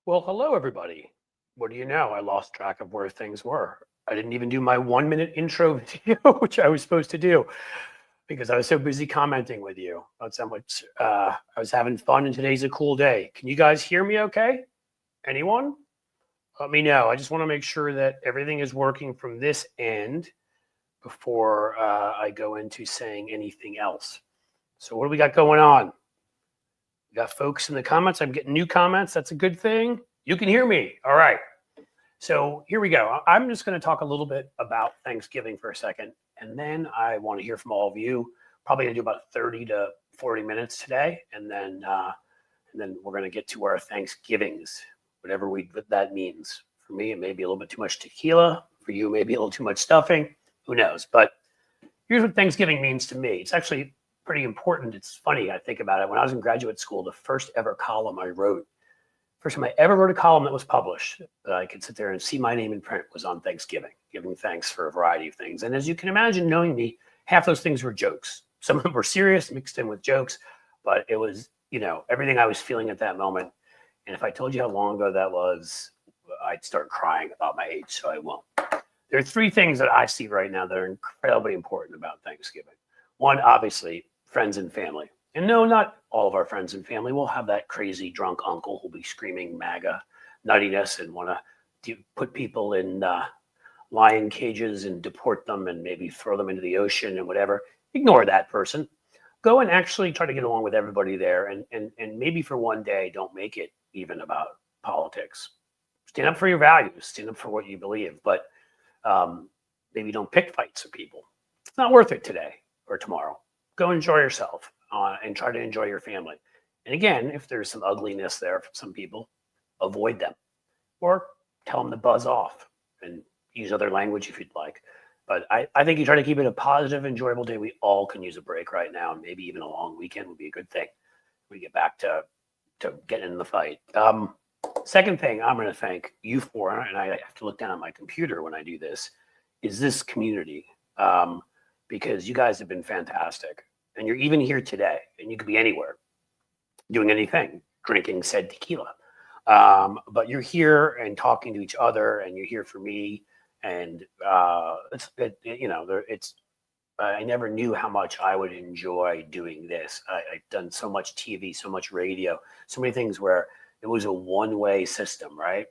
Well, hello, everybody. What do you know? I lost track of where things were. I didn't even do my 1 minute intro video, which I was supposed to do because I was so busy commenting with you about how much I was having fun and today's a cool day. Can you guys hear me okay? Anyone? Let me know. I just want to make sure that everything is working from this end before I go into saying anything else. So, what do we got going on? We got folks in the comments. I'm getting new comments. That's a good thing. You can hear me. All right. So here we go. I'm just going to talk a little bit about Thanksgiving for a second, and then I want to hear from all of you. Probably going to do about 30 to 40 minutes today, and then we're going to get to our Thanksgivings, whatever that means. For me, it may be a little bit too much tequila. For you, maybe a little too much stuffing. Who knows? But here's what Thanksgiving means to me. It's actually pretty important. It's funny. I think about it. When I was in graduate school, the first ever column I wrote, first time I ever wrote a column that was published that I could sit there and see my name in print was on Thanksgiving, giving thanks for a variety of things. And as you can imagine, knowing me, half those things were jokes. Some of them were serious, mixed in with jokes, but it was, everything I was feeling at that moment. And if I told you how long ago that was, I'd start crying about my age, so I won't. There are three things that I see right now that are incredibly important about Thanksgiving. One, obviously, friends and family. And no, not all of our friends and family will have that crazy drunk uncle who'll be screaming MAGA nuttiness and want to put people in lion cages and deport them and maybe throw them into the ocean and whatever. Ignore that person. Go and actually try to get along with everybody there. And maybe for one day, don't make it even about politics. Stand up for your values. Stand up for what you believe. But maybe don't pick fights with people. It's not worth it today or tomorrow. Go enjoy yourself. And try to enjoy your family. And again, if there's some ugliness there for some people, avoid them or tell them to buzz off and use other language if you'd like. But I think you try to keep it a positive, enjoyable day. We all can use a break right now. And maybe even a long weekend would be a good thing. We get back to getting in the fight. Second thing I'm going to thank you for, and I have to look down at my computer when I do this, is this community. Because you guys have been fantastic. And you're even here today, and you could be anywhere, doing anything, drinking said tequila. But you're here and talking to each other, and you're here for me. And I never knew how much I would enjoy doing this. I've done so much TV, so much radio, so many things where it was a one-way system, right?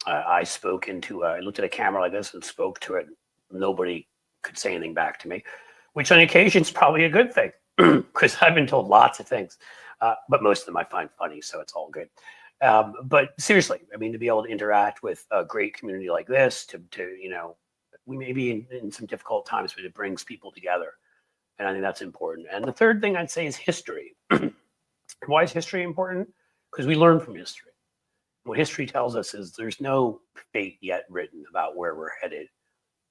I spoke into, I looked at a camera like this and spoke to it. Nobody could say anything back to me, which on occasion is probably a good thing because I've been told lots of things, but most of them I find funny, so it's all good. But seriously, I mean, to be able to interact with a great community like this, we may be in some difficult times, but it brings people together. And I think that's important. And the third thing I'd say is history. Why is history important? Because we learn from history. What history tells us is there's no fate yet written about where we're headed.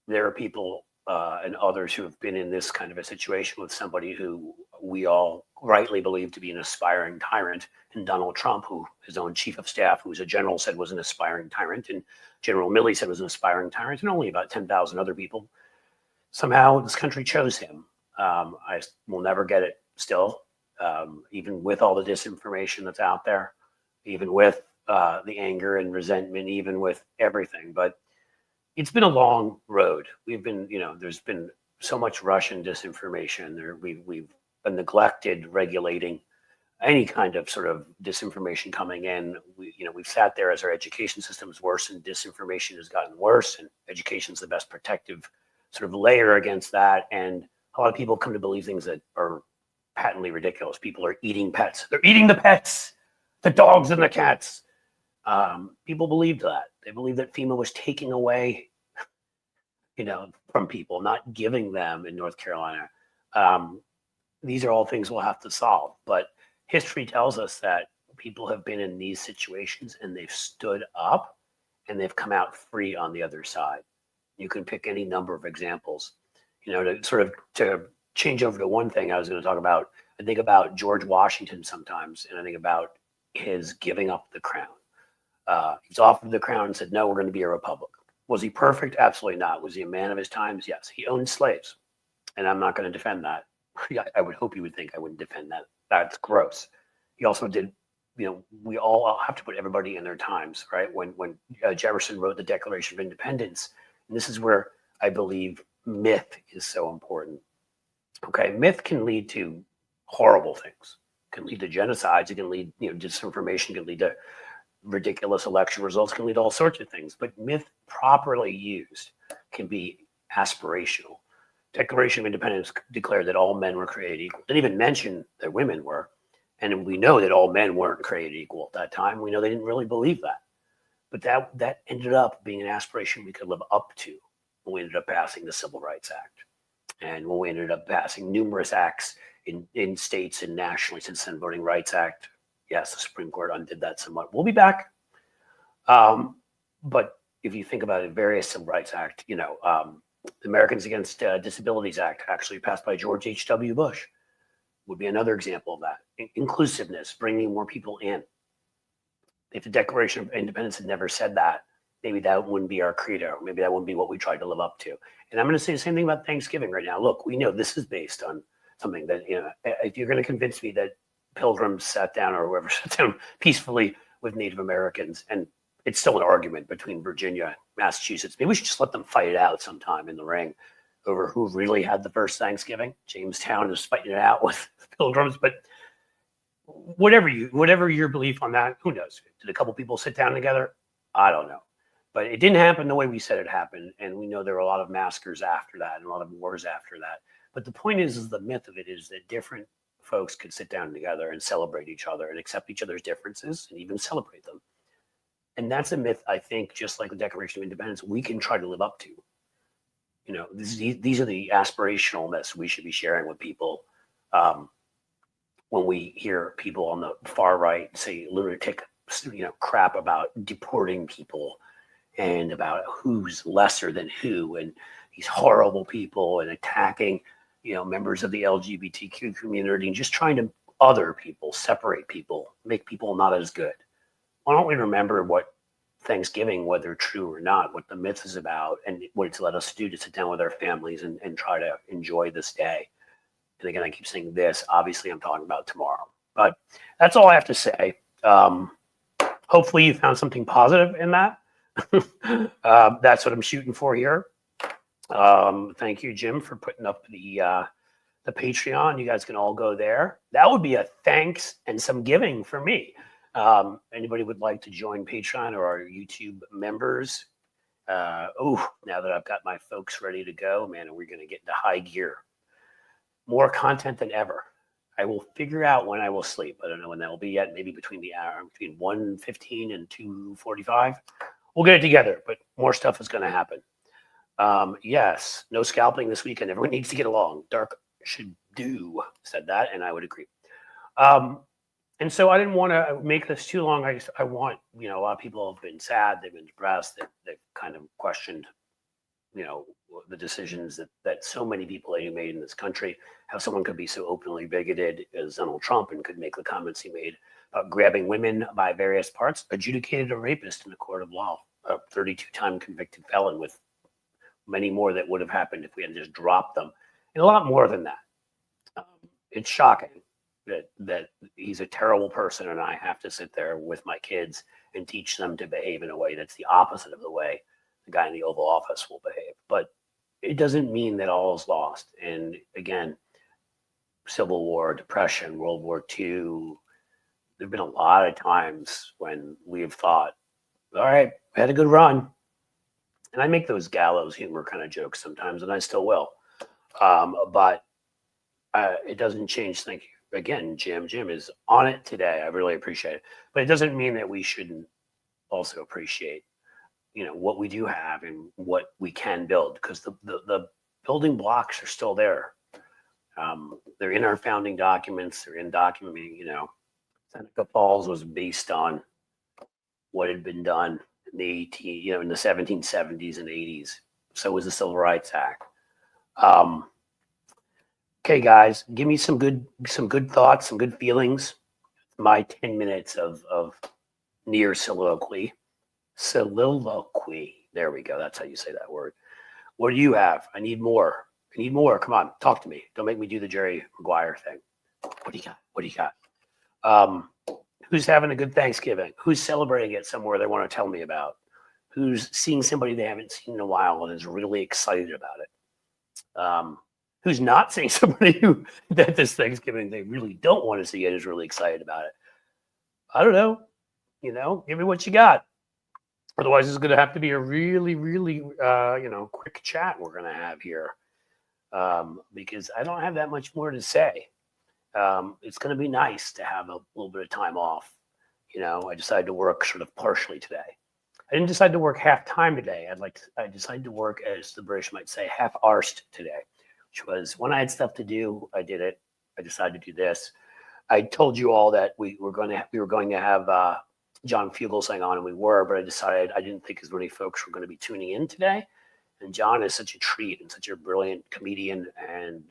There are people and others who have been in this kind of a situation with somebody who we all rightly believe to be an aspiring tyrant, and Donald Trump, who his own chief of staff, who's a general, said was an aspiring tyrant, and General Milley said was an aspiring tyrant, and only about 10,000 other people. Somehow this country chose him. I will never get it still, even with all the disinformation that's out there, even with the anger and resentment, even with everything. But it's been a long road. We've been, there's been so much Russian disinformation. We've been neglected regulating any kind of sort of disinformation coming in. We've sat there as our education system is worse and disinformation has gotten worse, and education is the best protective sort of layer against that. And a lot of people come to believe things that are patently ridiculous. People are eating pets. They're eating the pets, the dogs and the cats. People believed that. They believed that FEMA was taking away, from people, not giving them in North Carolina. These are all things we'll have to solve. But history tells us that people have been in these situations and they've stood up and they've come out free on the other side. You can pick any number of examples. To change over to one thing I was going to talk about, I think about George Washington sometimes, and I think about his giving up the crown. He's offered the crown and said, no, we're going to be a republic. Was he perfect? Absolutely not. Was he a man of his times? Yes. He owned slaves. And I'm not going to defend that. I would hope you would think I wouldn't defend that. That's gross. He also did, we all have to put everybody in their times, right? When Jefferson wrote the Declaration of Independence, and this is where I believe myth is so important. Okay, myth can lead to horrible things. It can lead to genocides. It can lead, disinformation can lead to ridiculous election results. Can lead to all sorts of things. But myth, properly used, can be aspirational. Declaration of Independence declared that all men were created equal. Didn't even mention that women were. And we know that all men weren't created equal at that time. We know they didn't really believe that. But that ended up being an aspiration we could live up to when we ended up passing the Civil Rights Act. And when we ended up passing numerous acts in states and nationally since then, Voting Rights Act. Yes, the Supreme Court undid that somewhat. We'll be back. But if you think about it, various Civil Rights Act, the Americans Against Disabilities Act, actually passed by George H.W. Bush, would be another example of that. Inclusiveness, bringing more people in. If the Declaration of Independence had never said that, maybe that wouldn't be our credo. Maybe that wouldn't be what we tried to live up to. And I'm going to say the same thing about Thanksgiving right now. Look, we know this is based on something that, if you're going to convince me that Pilgrims sat down or whoever sat down peacefully with Native Americans, and it's still an argument between Virginia and Massachusetts, maybe we should just let them fight it out sometime in the ring over who really had the first Thanksgiving. Jamestown is fighting it out with Pilgrims, but whatever your belief on that, who knows? Did a couple people sit down together? I don't know. But it didn't happen the way we said it happened. And we know there were a lot of massacres after that and a lot of wars after that. But the point is the myth of it is that different folks could sit down together and celebrate each other and accept each other's differences and even celebrate them. And that's a myth, I think, just like the Declaration of Independence, we can try to live up to. These are the aspirational myths we should be sharing with people. When we hear people on the far right say lunatic, crap about deporting people and about who's lesser than who, and these horrible people, and attacking, members of the LGBTQ community, and just trying to other people, separate people, make people not as good. Why don't we remember what Thanksgiving, whether true or not, what the myth is about, and what it's led us to do, to sit down with our families and try to enjoy this day. And again, I keep saying this, obviously I'm talking about tomorrow, but that's all I have to say. Hopefully you found something positive in that. That's what I'm shooting for here. Thank you, Jim, for putting up the Patreon. You guys can all go there. That would be a thanks and some giving for me. Anybody would like to join Patreon or our YouTube members? Now that I've got my folks ready to go, man, and we're going to get into high gear. More content than ever. I will figure out when I will sleep. I don't know when that will be yet. Maybe between 1:15 and 2:45. We'll get it together, but more stuff is going to happen. Yes, no scalping this weekend. Everyone needs to get along. Dark should do said that, and I would agree. And so I didn't want to make this too long. I want, a lot of people have been sad. They've been depressed. They've kind of questioned, the decisions that so many people have made in this country, how someone could be so openly bigoted as Donald Trump and could make the comments he made about grabbing women by various parts, adjudicated a rapist in a court of law, a 32-time convicted felon, with many more that would have happened if we had just dropped them, and a lot more than that. It's shocking that he's a terrible person, and I have to sit there with my kids and teach them to behave in a way that's the opposite of the way the guy in the Oval Office will behave. But it doesn't mean that all is lost. And again, Civil War, Depression, World War II, there have been a lot of times when we've thought, all right, we had a good run. And I make those gallows humor kind of jokes sometimes, and I still will. But it doesn't change. Thank you again, Jim. Jim is on it today. I really appreciate it. But it doesn't mean that we shouldn't also appreciate, what we do have and what we can build, because the building blocks are still there. They're in our founding documents. They're in documenting, Seneca Falls was based on what had been done in the in the 1770s and 80s. So was the Civil Rights Act. Okay, guys, give me some good thoughts, some good feelings. My 10 minutes of near soliloquy. Soliloquy. There we go. That's how you say that word. What do you have? I need more. Come on, talk to me. Don't make me do the Jerry Maguire thing. What do you got? Who's having a good Thanksgiving? Who's celebrating it somewhere they want to tell me about? Who's seeing somebody they haven't seen in a while and is really excited about it? Who's not seeing somebody who that this Thanksgiving they really don't want to see and is really excited about it? I don't know. Give me what you got. Otherwise, it's going to have to be a really, really, quick chat we're going to have here, because I don't have that much more to say. It's going to be nice to have a little bit of time off. I decided to work sort of partially today. I didn't decide to work half time today. I decided to work, as the British might say, half-arsed today, which was when I had stuff to do, I did it. I decided to do this. I told you all that we were going to have John Fugelsang on, and we were, but I decided I didn't think as many folks were going to be tuning in today. And John is such a treat and such a brilliant comedian, and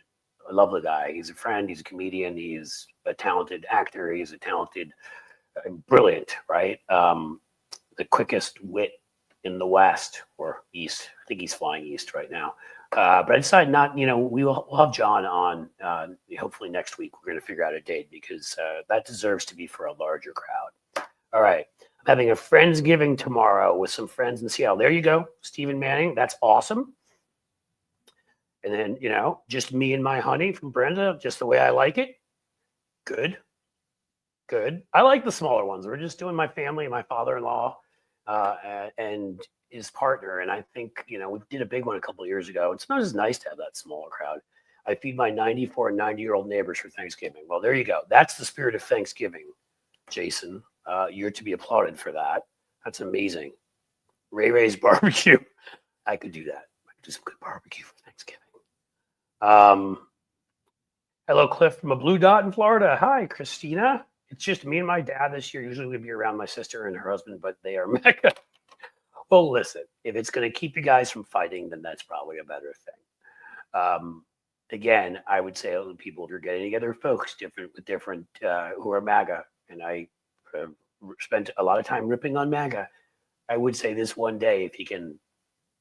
I love the guy. He's a friend. He's a comedian. He's a talented actor. He's a talented, brilliant, right? The quickest wit in the West or East. I think he's flying east right now. But I decided not, we'll have John on hopefully next week. We're going to figure out a date because that deserves to be for a larger crowd. All right. I'm having a Friendsgiving tomorrow with some friends in Seattle. There you go. Stephen Manning. That's awesome. And then, just me and my honey from Brenda, just the way I like it. Good. I like the smaller ones. We're just doing my family and my father-in-law and his partner. And I think, we did a big one a couple of years ago. It's not as nice to have that smaller crowd. I feed my 94 and 90-year-old neighbors for Thanksgiving. Well, there you go. That's the spirit of Thanksgiving, Jason. You're to be applauded for that. That's amazing. Ray's barbecue. I could do that. I could do some good barbecue for Thanksgiving. Hello, Cliff from a blue dot in Florida. Hi, Christina. It's just me and my dad this year. Usually we'd be around my sister and her husband, but they are mega. Well, listen, if it's going to keep you guys from fighting, then that's probably a better thing. Again, I would say people, if you're getting together, folks, different who are MAGA, and I spent a lot of time ripping on MAGA. I would say this one day, if you can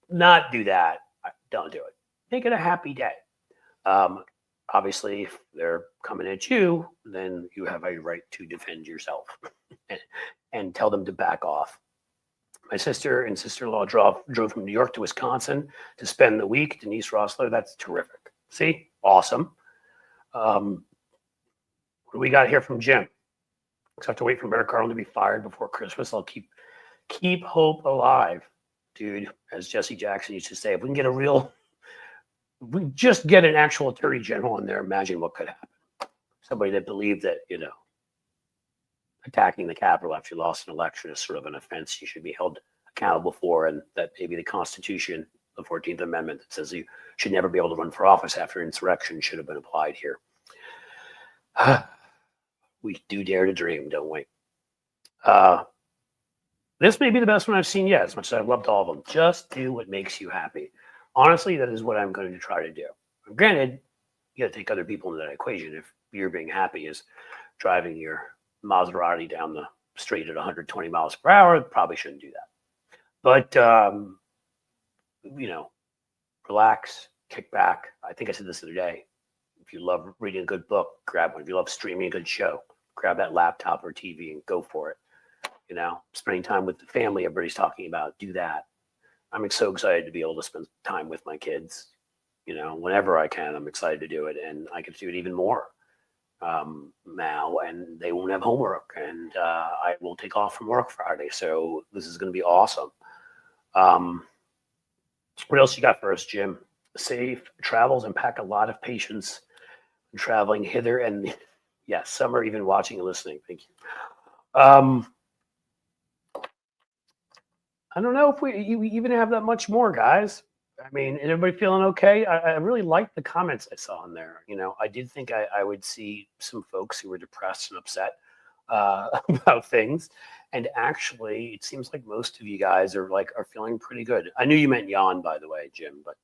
not do that, don't do it. Make it a happy day. Obviously, if they're coming at you, then you have a right to defend yourself and tell them to back off. My sister and sister-in-law drove from New York to Wisconsin to spend the week. Denise Rossler, that's terrific. See? Awesome. What do we got here from Jim? I have to wait for Merrick Garland to be fired before Christmas. I'll keep hope alive, dude. As Jesse Jackson used to say, if we just get an actual attorney general in there, imagine what could happen. Somebody that believed that, attacking the Capitol after you lost an election is sort of an offense you should be held accountable for, and that maybe the Constitution, the 14th Amendment, that says you should never be able to run for office after insurrection should have been applied here. We do dare to dream, don't we? This may be the best one I've seen yet, as much as I've loved all of them. Just do what makes you happy. Honestly, that is what I'm going to try to do. Granted, you got to take other people into that equation. If you're being happy is driving your Maserati down the street at 120 miles per hour, probably shouldn't do that. But, relax, kick back. I think I said this the other day. If you love reading a good book, grab one. If you love streaming a good show, grab that laptop or TV and go for it. Spending time with the family everybody's talking about, do that. I'm so excited to be able to spend time with my kids. Whenever I can, I'm excited to do it. And I get to do it even more now. And they won't have homework. And I will take off from work Friday. So this is going to be awesome. What else you got for us, Jim? Safe travels and pack a lot of patience traveling hither. And yes, some are even watching and listening. Thank you. I don't know if we even have that much more, guys. I mean, is everybody feeling okay? I really liked the comments I saw in there. I did think I would see some folks who were depressed and upset about things. And actually, it seems like most of you guys are feeling pretty good. I knew you meant yawn, by the way, Jim, but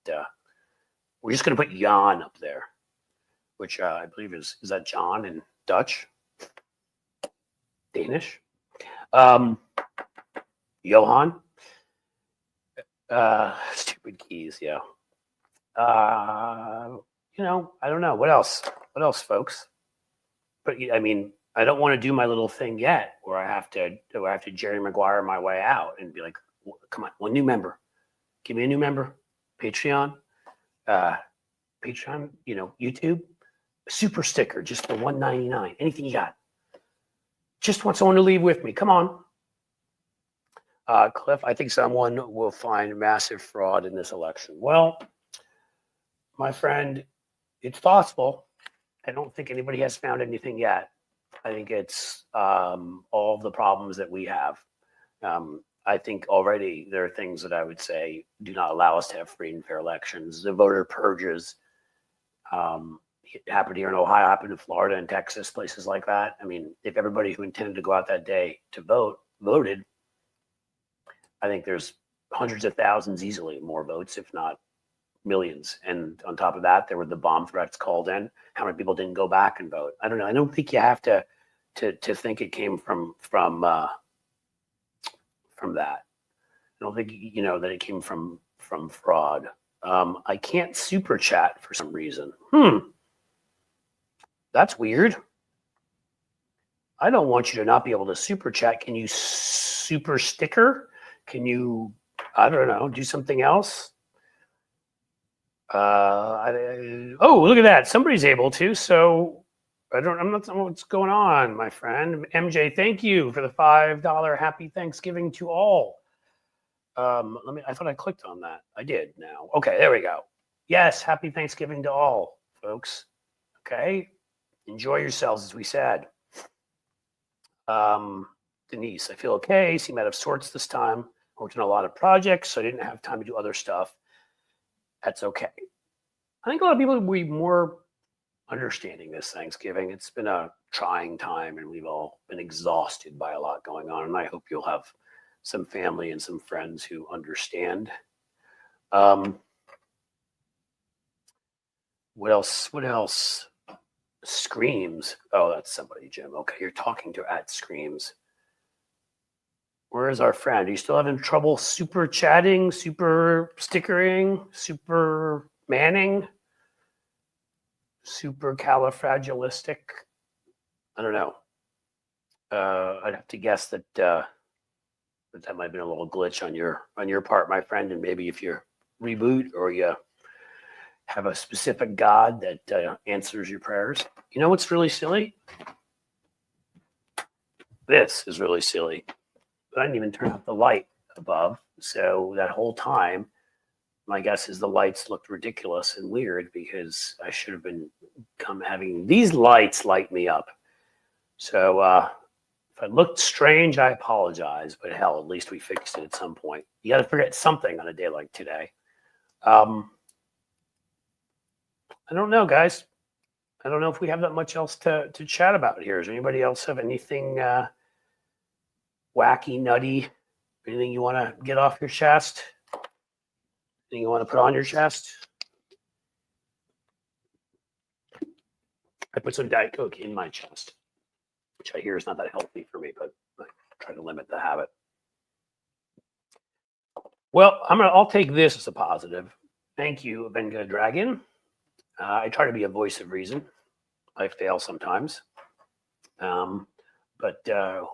we're just going to put yawn up there, which I believe is that John in Dutch? Danish? Johan? Stupid keys, yeah. I don't know. What else, folks? But I mean, I don't want to do my little thing yet where I have to Jerry Maguire my way out and be like, come on, one new member. Give me a new member. Patreon, Patreon, YouTube, super sticker just for $1.99. Anything you got. Just want someone to leave with me. Come on. Cliff, I think someone will find massive fraud in this election. Well, my friend, it's possible. I don't think anybody has found anything yet. I think it's all of the problems that we have. I think already there are things that I would say do not allow us to have free and fair elections. The voter purges happened here in Ohio, happened in Florida and Texas, places like that. I mean, if everybody who intended to go out that day to vote voted, I think there's hundreds of thousands easily more votes, if not millions. And on top of that, there were the bomb threats called in. How many people didn't go back and vote? I don't know. I don't think you have to think it came from that. I don't think that it came from fraud. I can't super chat for some reason. That's weird. I don't want you to not be able to super chat. Can you super sticker? Can you, I don't know, do something else? Oh, look at that. Somebody's able to. So I'm not sure what's going on, my friend. MJ, thank you for the $5 happy Thanksgiving to all. I thought I clicked on that. I did now. Okay, there we go. Yes, happy Thanksgiving to all, folks. Okay. Enjoy yourselves, as we said. Denise, I feel okay. Seem out of sorts this time. Worked on a lot of projects, so I didn't have time to do other stuff. That's okay. I think a lot of people will be more understanding this Thanksgiving. It's been a trying time, and we've all been exhausted by a lot going on. And I hope you'll have some family and some friends who understand. What else? Screams. Oh, that's somebody, Jim. Okay, you're talking to @Screams. Where is our friend? Are you still having trouble super chatting, super stickering, super manning, super califragilistic? I don't know. I'd have to guess that that might have been a little glitch on your part, my friend. And maybe if you reboot or you have a specific God that answers your prayers. You know what's really silly? This is really silly. But I didn't even turn off the light above. So that whole time, my guess is the lights looked ridiculous and weird because I should have been having these lights light me up. So if I looked strange, I apologize. But hell, at least we fixed it at some point. You got to forget something on a day like today. I don't know, guys. I don't know if we have that much else to chat about here. Does anybody else have anything wacky, nutty, anything you want to get off your chest? Anything you want to put on your chest? I put some Diet Coke in my chest, which I hear is not that healthy for me, but I try to limit the habit. Well, I'll take this as a positive. Thank you, Benga Dragon. I try to be a voice of reason. I fail sometimes. But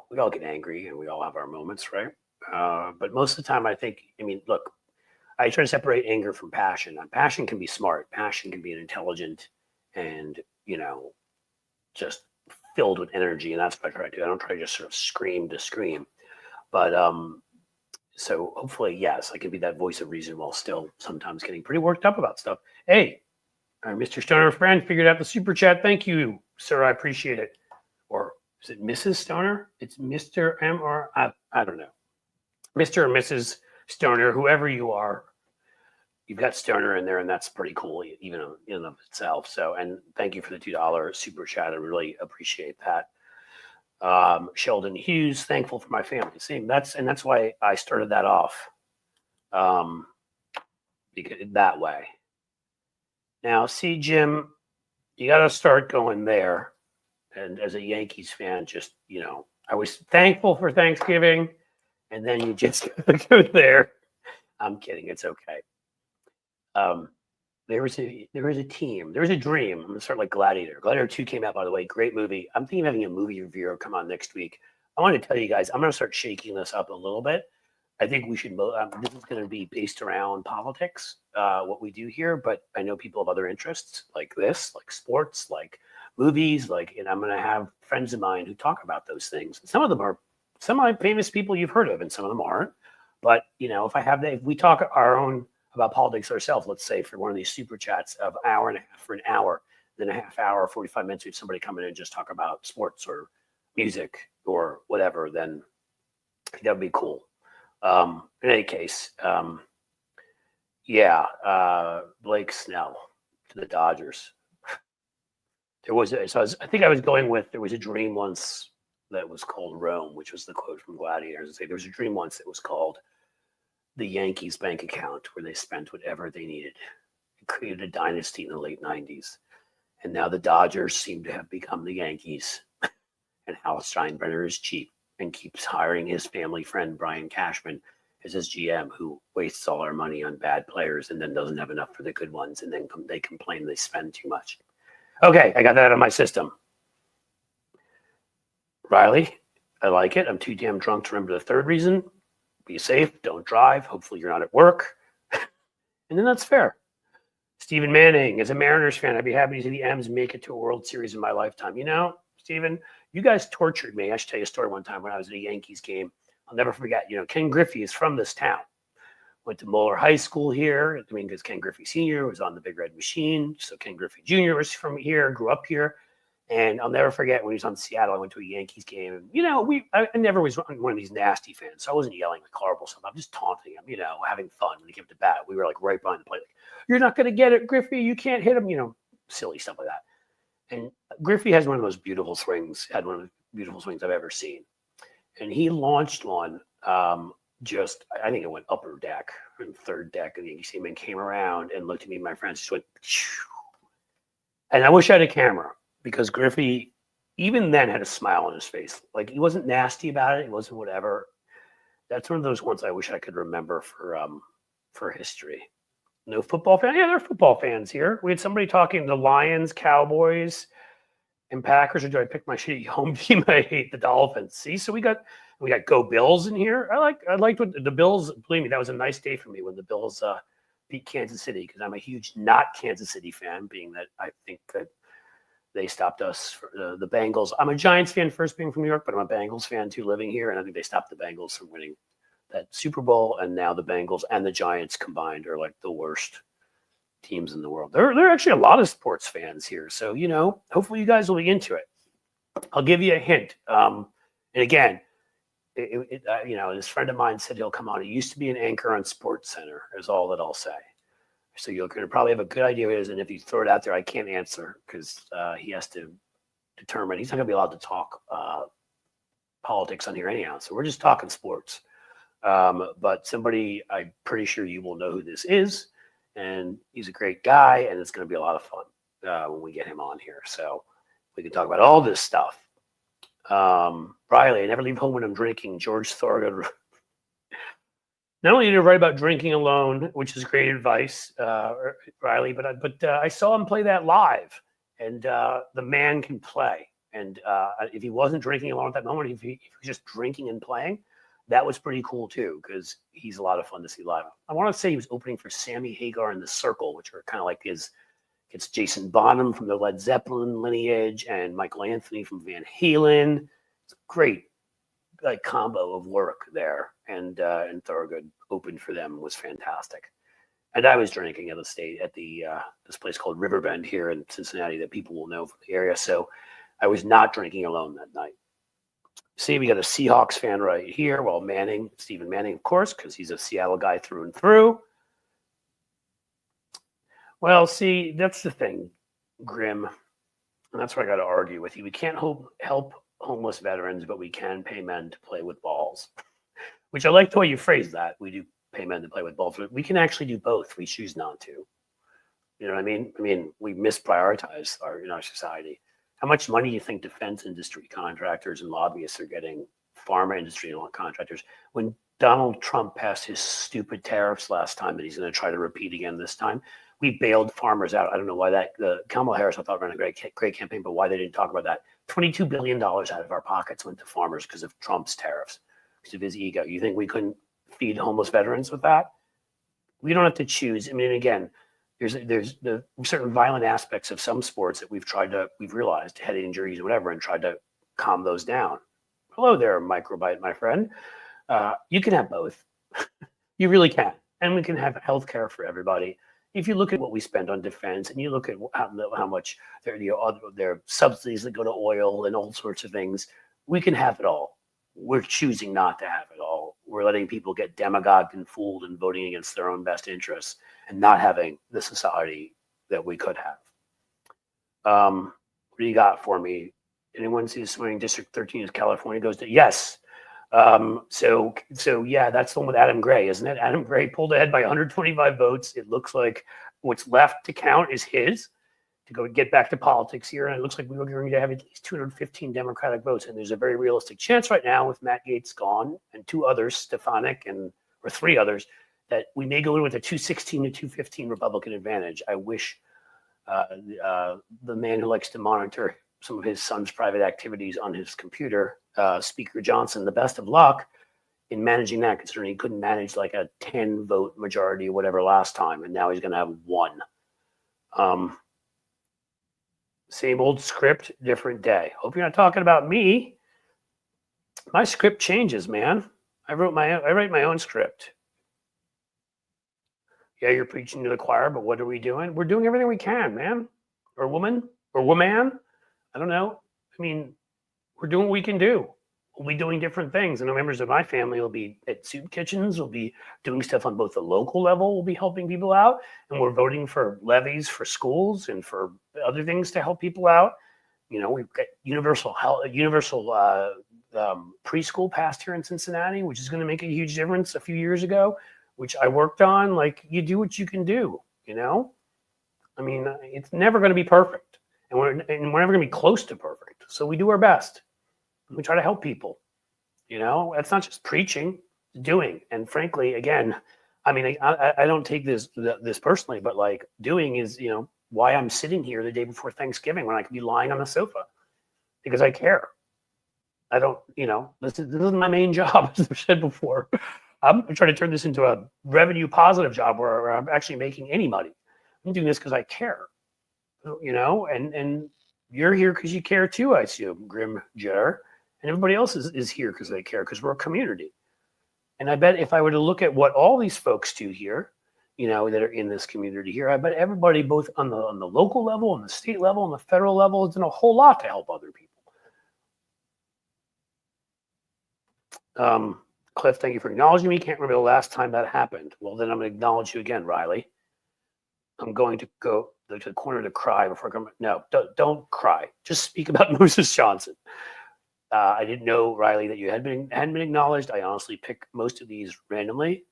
we all get angry and we all have our moments, right? But most of the time, look, I try to separate anger from passion. Passion can be smart. Passion can be intelligent and, just filled with energy. And that's what I try to do. I don't try to just sort of scream to scream. But so hopefully, yes, I can be that voice of reason while still sometimes getting pretty worked up about stuff. Hey, our Mr. Stoner friend figured out the super chat. Thank you, sir. I appreciate it. Or is it Mrs. Stoner? It's Mr. M or I don't know. Mr. or Mrs. Stoner, whoever you are, you've got Stoner in there, and that's pretty cool, even in and of itself. So, and thank you for the $2 super chat. I really appreciate that. Sheldon Hughes, thankful for my family. Same. That's why I started that off. Because that way. Now, see, Jim, you got to start going there. And as a Yankees fan, just, I was thankful for Thanksgiving, and then you just go there. I'm kidding. It's okay. there was a team, there was a dream. I'm gonna start like Gladiator. Gladiator 2 came out, by the way, great movie. I'm thinking of having a movie reviewer come on next week. I want to tell you guys, I'm gonna start shaking this up a little bit. I think we should. This is going to be based around politics, what we do here. But I know people have other interests like this, like sports, like movies, and I'm going to have friends of mine who talk about those things. Some of them are semi-famous people you've heard of, and some of them aren't. But if we talk our own about politics ourselves, let's say for one of these super chats of an hour and a half for an hour, then a half hour, 45 minutes, with somebody come in and just talk about sports or music or whatever, then that would be cool. In any case, Blake Snell to the Dodgers. I think I was going with, there was a dream once that was called Rome, which was the quote from Gladiators. There was a dream once that was called the Yankees bank account, where they spent whatever they needed. It created a dynasty in the late 90s. And now the Dodgers seem to have become the Yankees. And Hal Steinbrenner is cheap and keeps hiring his family friend Brian Cashman as his GM, who wastes all our money on bad players and then doesn't have enough for the good ones, and then they complain they spend too much. Okay, I got that out of my system. Riley, I like it. I'm too damn drunk to remember the third reason. Be safe, don't drive. Hopefully you're not at work. And then that's fair. Stephen Manning, as a Mariners fan, I'd be happy to see the M's make it to a World Series in my lifetime. Stephen, you guys tortured me. I should tell you a story one time when I was at a Yankees game. I'll never forget. Ken Griffey is from this town. Went to Moeller High School here. Because Ken Griffey Sr. was on the Big Red Machine. So Ken Griffey Jr. was from here, grew up here. And I'll never forget when he was on Seattle, I went to a Yankees game. And, I never was one of these nasty fans. So I wasn't yelling like horrible stuff. I'm just taunting him, having fun. When he came to bat, we were like right behind the plate. Like, you're not going to get it, Griffey. You can't hit him, silly stuff like that. And Griffey has one of those beautiful swings, had one of the beautiful swings I've ever seen. And he launched one I think it went upper deck and third deck of the Yankee team, and came around and looked at me and my friends, just went, phew. And I wish I had a camera, because Griffey even then had a smile on his face. Like, he wasn't nasty about it. He wasn't whatever. That's one of those ones I wish I could remember for history. No football fan? Yeah, there are football fans here. We had somebody talking the Lions, Cowboys, and Packers. Or do I pick my shitty home team? I hate the Dolphins. See, so we got Go Bills in here. I liked what the Bills. Believe me, that was a nice day for me when the Bills beat Kansas City, because I'm a huge not Kansas City fan, being that I think that they stopped us for the Bengals. I'm a Giants fan first, being from New York, but I'm a Bengals fan too, living here, and I think they stopped the Bengals from winning that Super Bowl. And now the Bengals and the Giants combined are like the worst teams in the world. There are actually a lot of sports fans here, so hopefully you guys will be into it. I'll give you a hint. And again, this friend of mine said he'll come on. He used to be an anchor on Sports Center, is all that I'll say. So you're going to probably have a good idea what it is, and if you throw it out there, I can't answer, because he has to determine. He's not going to be allowed to talk politics on here anyhow, so we're just talking sports. But somebody, I'm pretty sure you will know who this is, and he's a great guy, and it's going to be a lot of fun when we get him on here. So we can talk about all this stuff. Riley, I never leave home when I'm drinking. George Thorogood. Not only did I write about drinking alone, which is great advice, Riley, but I saw him play that live, and the man can play. And if he wasn't drinking alone at that moment, if he was just drinking and playing, that was pretty cool too, because he's a lot of fun to see live. I want to say he was opening for Sammy Hagar and the Circle, which are kind of like it's Jason Bonham from the Led Zeppelin lineage and Michael Anthony from Van Halen. It's a great combo of work there, and Thorogood opened for them, was fantastic. And I was drinking at this place called Riverbend here in Cincinnati that people will know from the area, so I was not drinking alone that night. See, we got a Seahawks fan right here. Well, Stephen Manning, of course, because he's a Seattle guy through and through. Well, see, that's the thing, Grim, and that's what I got to argue with you. We can't help homeless veterans, but we can pay men to play with balls, which I like the way you phrase that. We do pay men to play with balls, but we can actually do both. We choose not to. You know what I mean? I mean, we misprioritize in our society. How much money do you think defense industry contractors and lobbyists are getting, pharma industry and all contractors, when Donald Trump passed his stupid tariffs last time that he's going to try to repeat again this time? we bailed farmers out. I don't know why the Kamala Harris, I thought, ran a great campaign, but why they didn't talk about that. $22 billion out of our pockets went to farmers because of Trump's tariffs, because of his ego. You think we couldn't feed homeless veterans with that? We don't have to choose. I mean, again, there's the certain violent aspects of some sports that we've realized, head injuries or whatever, and tried to calm those down. Hello there, microbite, my friend. You can have both. You really can. And we can have health care for everybody. If you look at what we spend on defense and you look at how much there are subsidies that go to oil and all sorts of things, we can have it all. We're choosing not to have it all. We're letting people get demagogued and fooled and voting against their own best interests and not having the society that we could have. What do you got for me? Anyone see swinging District 13 as California goes to? Yes. So yeah, that's the one with Adam Gray, isn't it? Adam Gray pulled ahead by 125 votes. It looks like what's left to count is his to go get back to politics here. And it looks like we were going to have at least 215 Democratic votes. And there's a very realistic chance right now with Matt Gaetz gone and two others, Stefanik or three others, that we may go in with a 216 to 215 Republican advantage. I wish the man who likes to monitor some of his son's private activities on his computer, Speaker Johnson, the best of luck in managing that, considering he couldn't manage like a 10 vote majority or whatever last time, and now he's going to have one. Same old script, different day. Hope you're not talking about me. My script changes, man. I write my own script. Yeah, you're preaching to the choir, but what are we doing? We're doing everything we can, man, or woman, or woman. I don't know. I mean, we're doing what we can do. We'll be doing different things. And members of my family will be at soup kitchens. We'll be doing stuff on both the local level. We'll be helping people out. And we're voting for levies for schools and for other things to help people out. You know, we've got universal preschool passed here in Cincinnati, which is going to make a huge difference a few years ago, which I worked on. Like, you do what you can do, you know? I mean, it's never going to be perfect. And we're never going to be close to perfect. So we do our best. We try to help people. You know, that's not just preaching, it's doing. And frankly, again, I mean, I don't take this personally, but like doing is, you know, why I'm sitting here the day before Thanksgiving when I could be lying on the sofa, because I care. I don't, you know, this isn't my main job, as I've said before. I'm trying to turn this into a revenue positive job where I'm actually making any money. I'm doing this because I care. You know, and you're here because you care too, I assume, Grim Jetter. And everybody else is here because they care, because we're a community. And I bet if I were to look at what all these folks do here, you know, that are in this community here, I bet everybody, both on the local level, on the state level, on the federal level, has done a whole lot to help other people. Cliff, thank you for acknowledging me. Can't remember the last time that happened. Well, then I'm going to acknowledge you again, Riley. I'm going to go to the corner to cry before I come. No, don't cry. Just speak about Moses Johnson. I didn't know, Riley, that you hadn't been acknowledged. I honestly pick most of these randomly,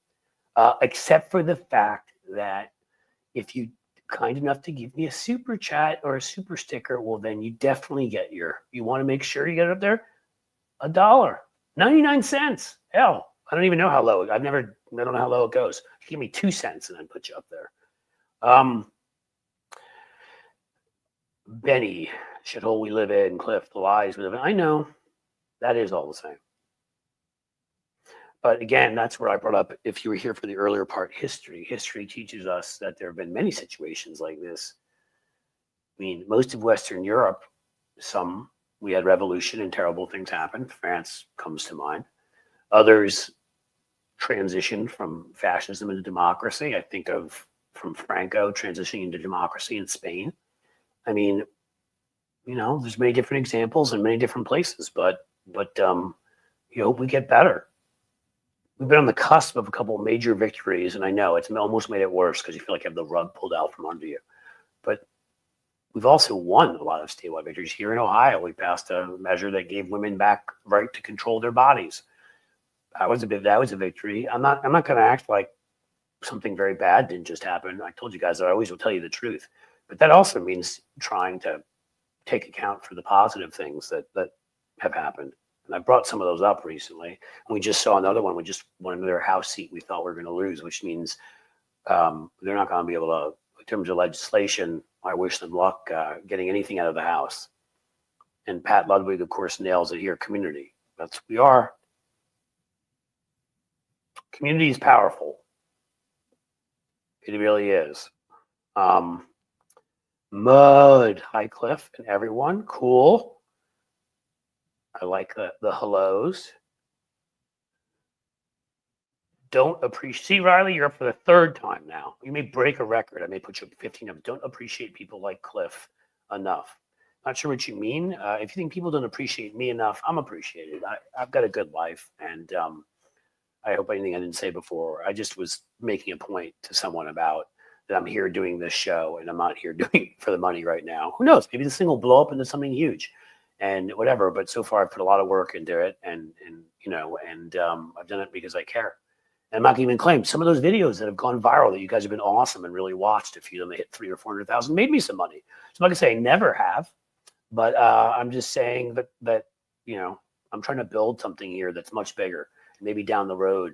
except for the fact that if you kind enough to give me a super chat or a super sticker, well, then you definitely get you want to make sure you get it up there. $1.99. Hell, I don't even know how low. I don't know how low it goes. Give me 2 cents and then put you up there. Benny, shithole we live in, Cliff, the lies we live in. I know that is all the same. But again, that's where I brought up, if you were here for the earlier part, history. History teaches us that there have been many situations like this. I mean, most of Western Europe, we had revolution and terrible things happened. France comes to mind. Others transitioned from fascism into democracy. I think of from Franco transitioning into democracy in Spain. I mean, you know, there's many different examples in many different places, but you hope we get better. We've been on the cusp of a couple of major victories, and I know it's almost made it worse because you feel like you have the rug pulled out from under you. But we've also won a lot of statewide victories. Here in Ohio, we passed a measure that gave women back the right to control their bodies. That was a victory. I'm not going to act like something very bad didn't just happen. I told you guys that I always will tell you the truth. But that also means trying to take account for the positive things that have happened. And I brought some of those up recently. And we just saw another one. We just won another House seat we thought we were going to lose, which means they're not going to be able terms of legislation, I wish them luck getting anything out of the House. And Pat Ludwig, of course, nails it here. Community. That's what we are. Community is powerful. It really is. Mud, High Cliff, and everyone. Cool. I like the hellos. Don't appreciate. See, Riley, you're up for the third time now. You may break a record. I may put you up 15 of them. Don't appreciate people like Cliff enough. Not sure what you mean. If you think people don't appreciate me enough, I'm appreciated. I've got a good life, and I hope anything I didn't say before. I just was making a point to someone about that I'm here doing this show, and I'm not here doing it for the money right now. Who knows? Maybe this thing will blow up into something huge, and whatever. But so far, I've put a lot of work into it, and I've done it because I care. And I'm not going to even claim some of those videos that have gone viral that you guys have been awesome and really watched. A few of them hit 300,000 or 400,000, made me some money. So I'm not going to say I never have, but I'm just saying that I'm trying to build something here that's much bigger. Maybe down the road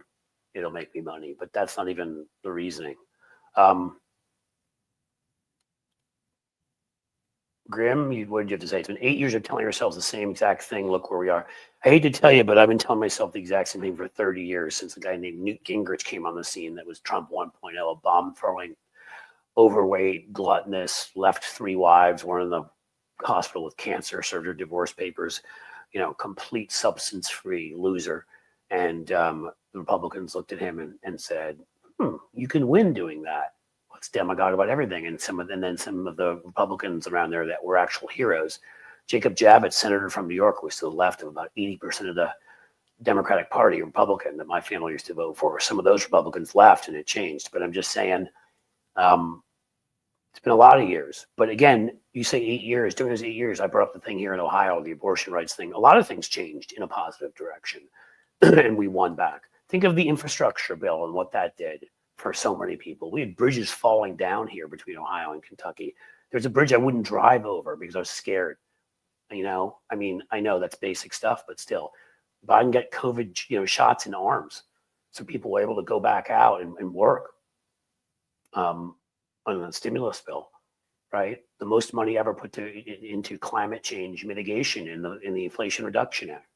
it'll make me money, but that's not even the reasoning. Grim, what did you have to say? It's been 8 years of telling ourselves the same exact thing. Look where we are. I hate to tell you, but I've been telling myself the exact same thing for 30 years since a guy named Newt Gingrich came on the scene. That was Trump 1.0, a bomb-throwing, overweight, gluttonous, left 3 wives, one in the hospital with cancer, served her divorce papers, complete substance-free loser. And the Republicans looked at him and said, you can win doing that. Let's demagogue about everything. And then some of the Republicans around there that were actual heroes. Jacob Javits, senator from New York, was to the left of about 80% of the Democratic Party, Republican, that my family used to vote for. Some of those Republicans left and it changed. But I'm just saying, it's been a lot of years. But again, you say 8 years. During those 8 years, I brought up the thing here in Ohio, the abortion rights thing. A lot of things changed in a positive direction. And we won back. Think of the infrastructure bill and what that did for so many people. We had bridges falling down here between Ohio and Kentucky. There's a bridge I wouldn't drive over because I was scared. I know that's basic stuff, but still, Biden got COVID, shots in arms, so people were able to go back out and work on the stimulus bill, right? The most money ever put into climate change mitigation in the Inflation Reduction Act.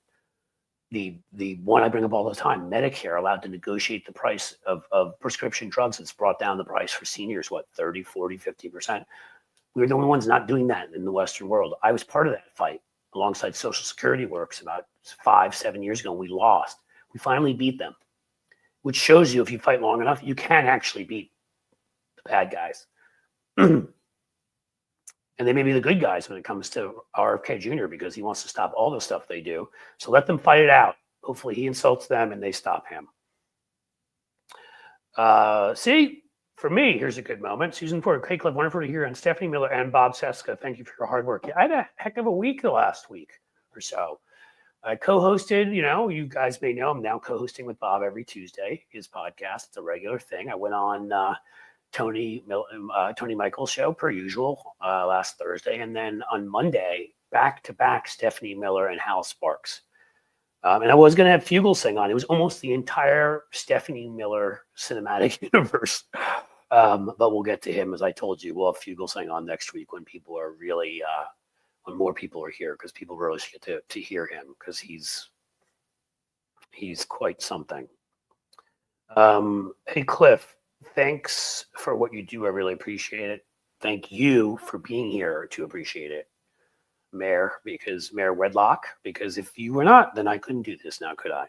The one I bring up all the time, Medicare allowed to negotiate the price of prescription drugs. It's brought down the price for seniors, 30, 40, 50%. We were the only ones not doing that in the Western world. I was part of that fight alongside Social Security works about 5-7 years ago. And we lost. We finally beat them, which shows you if you fight long enough, you can actually beat the bad guys. And they may be the good guys when it comes to RFK Jr. because he wants to stop all the stuff they do. So let them fight it out. Hopefully he insults them and they stop him. See, for me, here's a good moment. Susan Ford, hey, Cliff, wonderful to hear on Stephanie Miller and Bob Seska. Thank you for your hard work. Yeah, I had a heck of a week the last week or so. I co-hosted, you guys may know I'm now co-hosting with Bob every Tuesday, his podcast. It's a regular thing. I went on Tony Michael's show per usual last Thursday, and then on Monday back-to-back Stephanie Miller and Hal Sparks. And I was going to have Fugelsang on. It was almost the entire Stephanie Miller cinematic universe. But we'll get to him. As I told you, we'll have Fugelsang on next week when people are really, when more people are here, because people really get to hear him, because he's quite something. Hey, Cliff, thanks for what you do. I really appreciate it. Thank you for being here to appreciate it. Mayor Wedlock, because if you were not, then I couldn't do this now, could I?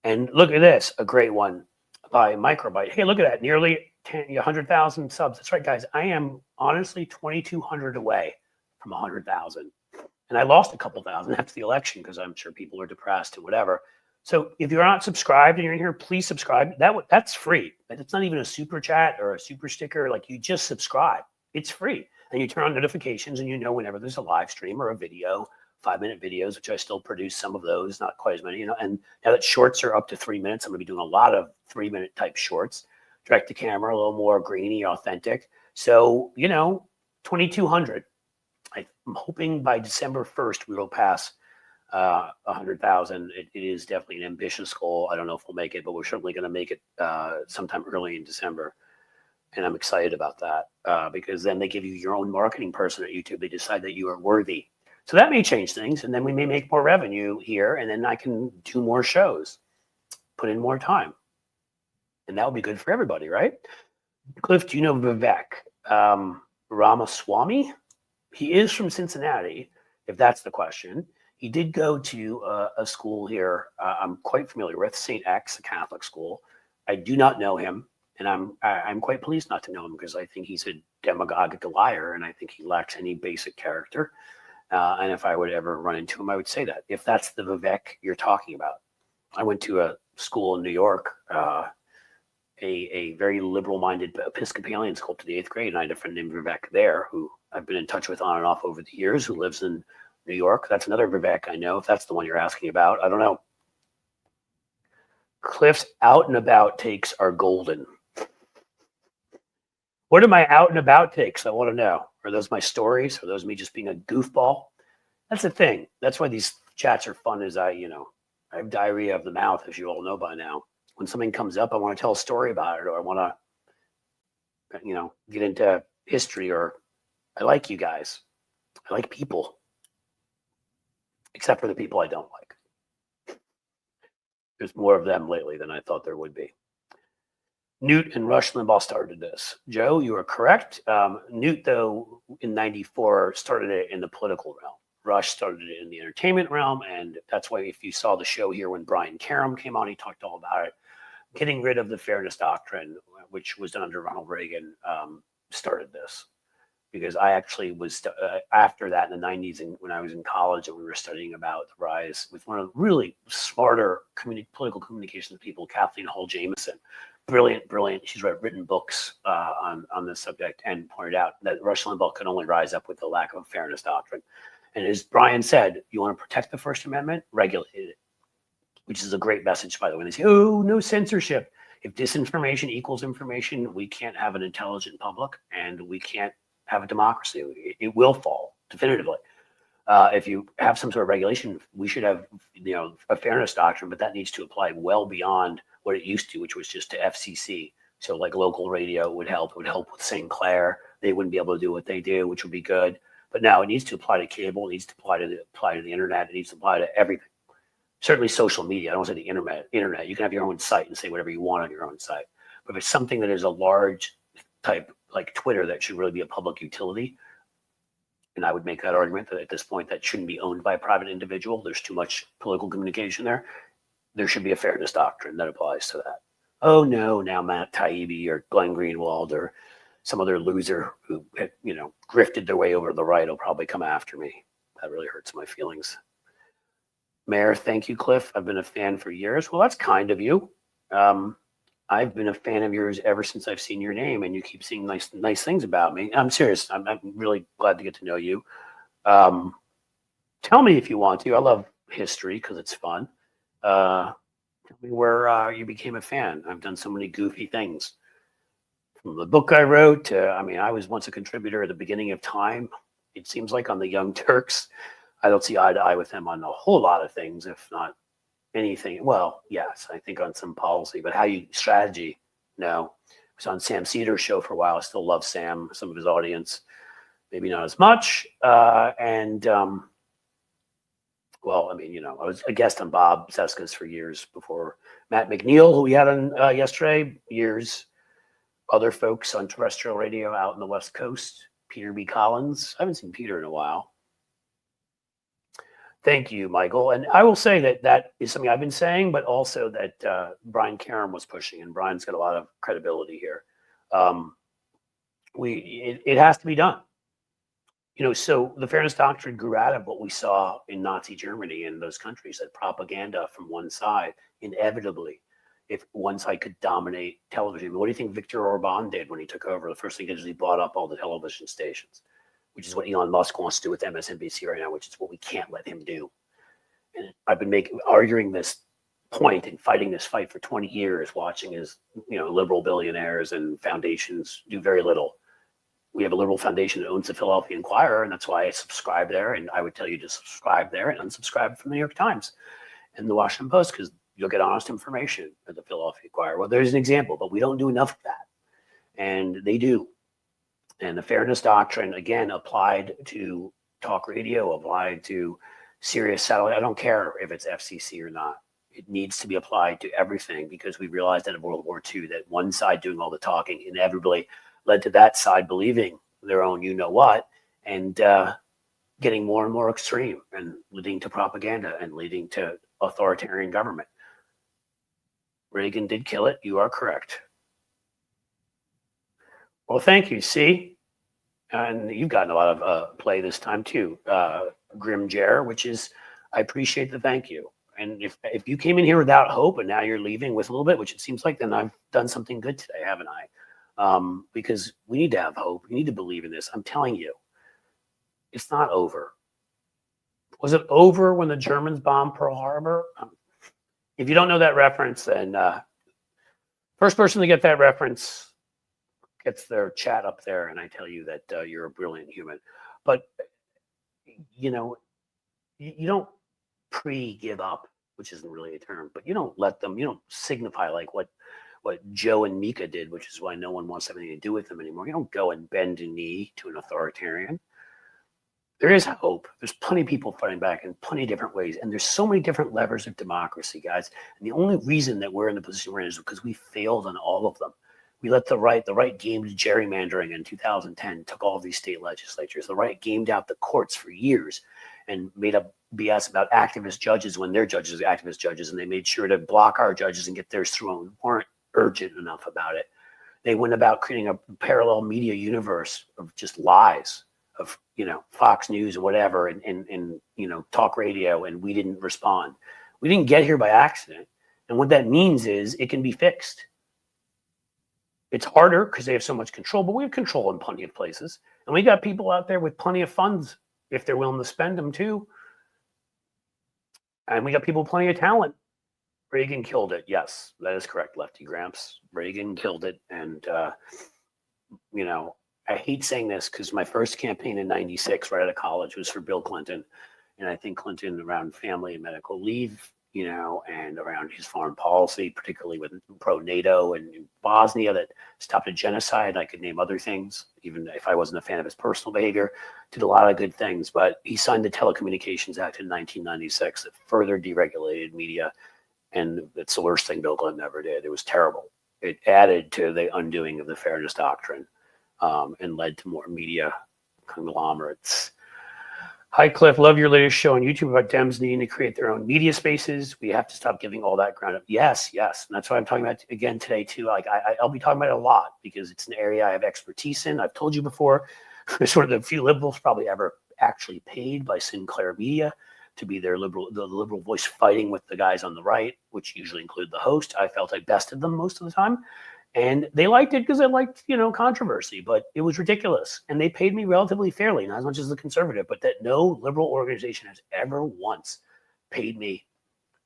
And look at this, a great one by Microbyte. Hey, look at that, nearly 100,000 subs. That's right, guys. I am honestly 2,200 away from 100,000. And I lost a couple thousand after the election because I'm sure people are depressed and whatever. So if you're not subscribed and you're in here, please subscribe. That's free. It's not even a super chat or a super sticker. Like, you just subscribe. It's free. And you turn on notifications and whenever there's a live stream or a video, 5-minute videos, which I still produce some of those, not quite as many, and now that shorts are up to 3 minutes, I'm going to be doing a lot of 3-minute type shorts, direct to camera, a little more grainy, authentic. So, 2,200. I'm hoping by December 1st, we will pass 100,000. It is definitely an ambitious goal. I don't know if we'll make it, but we're certainly going to make it sometime early in December. And I'm excited about that because then they give you your own marketing person at YouTube. They decide that you are worthy. So that may change things, and then we may make more revenue here, and then I can do more shows, put in more time. And that would be good for everybody, right? Cliff, do you know Vivek Ramaswamy? He is from Cincinnati, if that's the question. He did go to a school here I'm quite familiar with, St. X, a Catholic school. I do not know him, and I'm quite pleased not to know him because I think he's a demagogic liar, and I think he lacks any basic character. And if I would ever run into him, I would say that. If that's the Vivek you're talking about. I went to a school in New York, a very liberal-minded Episcopalian school to the 8th grade, and I had a friend named Vivek there who I've been in touch with on and off over the years, who lives in New York. That's another Vivek I know, if that's the one you're asking about. I don't know. Cliff's out and about takes are golden. What are my out and about takes? I want to know. Are those my stories? Are those me just being a goofball? That's the thing. That's why these chats are fun, is I have diarrhea of the mouth, as you all know by now. When something comes up, I want to tell a story about it, or I want to, get into history, or I like you guys. I like people, except for the people I don't like. There's more of them lately than I thought there would be. Newt and Rush Limbaugh started this. Joe, you are correct. Newt, though, in '94 started it in the political realm. Rush started it in the entertainment realm, and that's why if you saw the show here when Brian Karem came on, he talked all about it. Getting rid of the fairness doctrine, which was done under Ronald Reagan, started this. Because I actually was, after that in the 90s, and when I was in college and we were studying about the rise with one of the really smarter political communications people, Kathleen Hull Jameson. Brilliant. She's written books on this subject and pointed out that Rush Limbaugh could only rise up with the lack of a fairness doctrine. And as Brian said, you want to protect the First Amendment, regulate it, which is a great message, by the way. They say, oh, no censorship. If disinformation equals information, we can't have an intelligent public, and we can't have a democracy. It will fall definitively. If you have some sort of regulation, we should have, a fairness doctrine, but that needs to apply well beyond what it used to, which was just to FCC. So like local radio would help. It would help with St. Clair. They wouldn't be able to do what they do, which would be good. But now it needs to apply to cable. It needs to apply to the internet. It needs to apply to everything. Certainly social media. I don't say the internet. You can have your own site and say whatever you want on your own site. But if it's something that is a large type like Twitter that should really be a public utility, and I would make that argument that at this point that shouldn't be owned by a private individual. There's too much political communication there. There should be a fairness doctrine that applies to that. Oh no, now Matt Taibbi or Glenn Greenwald or some other loser who grifted their way over to the right will probably come after me. That really hurts my feelings. Mayor, thank you, Cliff. I've been a fan for years. Well, that's kind of you. I've been a fan of yours ever since I've seen your name, and you keep seeing nice things about me. I'm serious. I'm really glad to get to know you. Tell me if you want to. I love history because it's fun. Tell me where you became a fan. I've done so many goofy things. From the book I wrote to, I was once a contributor at the beginning of time. It seems like on the Young Turks. I don't see eye to eye with them on a whole lot of things, if not anything. Well, yes, I think on some policy, but how you strategy, no. I was on Sam Cedar's show for a while. I still love Sam, some of his audience, maybe not as much. I was a guest on Bob Seska's for years before Matt McNeil, who we had on yesterday, years. Other folks on terrestrial radio out in the West Coast, Peter B. Collins. I haven't seen Peter in a while. Thank you, Michael. And I will say that is something I've been saying, but also that Brian Karem was pushing, and Brian's got a lot of credibility here. It has to be done. So the fairness doctrine grew out of what we saw in Nazi Germany and those countries, that propaganda from one side, inevitably, if one side could dominate television. What do you think Viktor Orban did when he took over? The first thing he did is he bought up all the television stations, which is what Elon Musk wants to do with MSNBC right now, which is what we can't let him do. And I've been arguing this point and fighting this fight for 20 years, watching as liberal billionaires and foundations do very little. We have a liberal foundation that owns the Philadelphia Inquirer, and that's why I subscribe there. And I would tell you to subscribe there and unsubscribe from the New York Times and the Washington Post, because you'll get honest information at the Philadelphia Inquirer. Well, there's an example, but we don't do enough of that. And they do. And the fairness doctrine, again, applied to talk radio, applied to Sirius satellite. I don't care if it's FCC or not. It needs to be applied to everything, because we realized that in World War II that one side doing all the talking inevitably led to that side believing their own you know what, and getting more and more extreme, and leading to propaganda and leading to authoritarian government. Reagan did kill it. You are correct. Well, thank you. See, and you've gotten a lot of play this time too. Grim Jer, which is, I appreciate the thank you. And if you came in here without hope and now you're leaving with a little bit, which it seems like, then I've done something good today, haven't I? Because we need to have hope. We need to believe in this. I'm telling you, it's not over. Was it over when the Germans bombed Pearl Harbor? If you don't know that reference, then first person to get that reference gets their chat up there, and I tell you that you're a brilliant human. But you know, you don't pre-give up, which isn't really a term, but you don't let them, you don't signify like what Joe and Mika did, which is why no one wants anything to do with them anymore. You don't go and bend a knee to an authoritarian. There is hope. There's plenty of people fighting back in plenty of different ways. And there's so many different levers of democracy, guys. And the only reason that we're in the position we're in is because we failed on all of them. We let the right gamed gerrymandering in 2010, took all of these state legislatures. The right gamed out the courts for years and made up BS about activist judges when their judges are activist judges. And they made sure to block our judges and get theirs through and weren't urgent enough about it. They went about creating a parallel media universe of just lies, of, you know, Fox News and whatever, and you know, talk radio, and we didn't respond. We didn't get here by accident. And what that means is it can be fixed. It's harder because they have so much control, but we have control in plenty of places. And we got people out there with plenty of funds if they're willing to spend them too. And we got people with plenty of talent. Reagan killed it. Yes, that is correct, Lefty Gramps. Reagan killed it. And, you know, I hate saying this because my first campaign in '96, right out of college, was for Bill Clinton. And I think Clinton, around family and medical leave, you know, and around his foreign policy, particularly with pro-NATO and Bosnia that stopped a genocide. I could name other things, even if I wasn't a fan of his personal behavior, did a lot of good things. But he signed the Telecommunications Act in 1996 that further deregulated media. And it's the worst thing Bill Clinton ever did. It was terrible. It added to the undoing of the fairness doctrine, and led to more media conglomerates. Hi, Cliff. Love your latest show on YouTube about Dems needing to create their own media spaces. We have to stop giving all that ground up. Yes. And that's what I'm talking about again today, too. Like I'll be talking about it a lot because it's an area I have expertise in. I've told you before, it's one of the few liberals probably ever actually paid by Sinclair Media to be the liberal voice fighting with the guys on the right, which usually include the host. I felt I bested them most of the time. And they liked it because I liked, you know, controversy, but it was ridiculous. And they paid me relatively fairly, not as much as the conservative, but that no liberal organization has ever once paid me